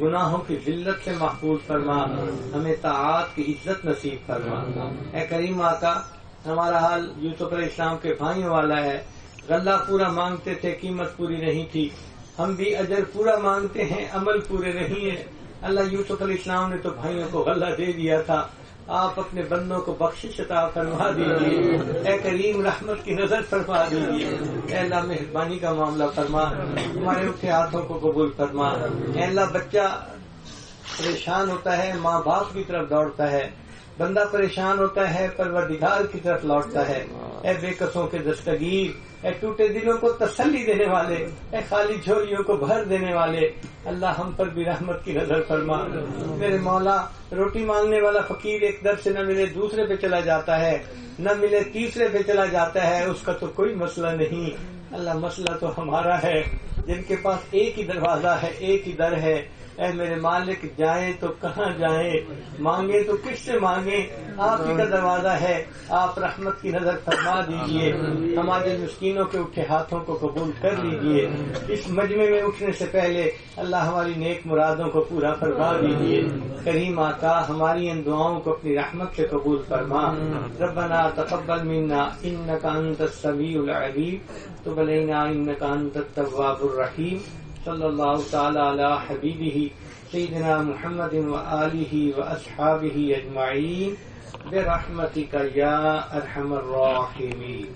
گناہوں کی ذلت سے محفوظ فرما، ہمیں طاعات کی عزت نصیب فرما۔ اے کریم آقا ہمارا حال یوسف علیہ السلام کے بھائیوں والا ہے، غلہ پورا مانگتے تھے قیمت پوری نہیں تھی، ہم بھی اجر پورا مانگتے ہیں عمل پورے نہیں ہیں۔ اللہ یوسف علیہ السلام نے تو بھائیوں کو غلہ دے دیا تھا، آپ اپنے بندوں کو بخشش عطا فرما دیجیے، اے کریم رحمت کی نظر فرما دیجیے، اے اللہ مہربانی کا معاملہ فرما، ہمارے اٹھے ہاتھوں کو قبول فرما۔ اے اللہ بچہ پریشان ہوتا ہے ماں باپ کی طرف دوڑتا ہے، بندہ پریشان ہوتا ہے پروردگار کی طرف لوٹتا ہے۔ اے بے کسوں کے دستگیر، اے ٹوٹے دلوں کو تسلی دینے والے، اے خالی جھولیوں کو بھر دینے والے، اللہ ہم پر بھی رحمت کی نظر فرما۔ میرے مولا روٹی مانگنے والا فقیر ایک در سے نہ ملے دوسرے پہ چلا جاتا ہے، نہ ملے تیسرے پہ چلا جاتا ہے، اس کا تو کوئی مسئلہ نہیں۔ اللہ مسئلہ تو ہمارا ہے، جن کے پاس ایک ہی دروازہ ہے، ایک ہی در ہے۔ اے میرے مالک جائیں تو کہاں جائیں، مانگے تو کس سے مانگیں، آپ ہی کا دروازہ ہے، آپ رحمت کی نظر فرما دیجئے، ہمارے مسکینوں کے اٹھے ہاتھوں کو قبول کر لیجئے۔ اس مجمع میں اٹھنے سے پہلے اللہ ہماری نیک مرادوں کو پورا فرما دیجئے۔ کریم آقا ہماری ان دعاؤں کو اپنی رحمت سے قبول فرما۔ ربنا تقبل منا انک انت السمیع العلیم تب علینا انک انت التواب الرحیم۔ صلی اللہ تعالی علی حبیبہ سیدنا محمد وآلہ واصحابہ اجمعین برحمتک یا ارحم الراحمین۔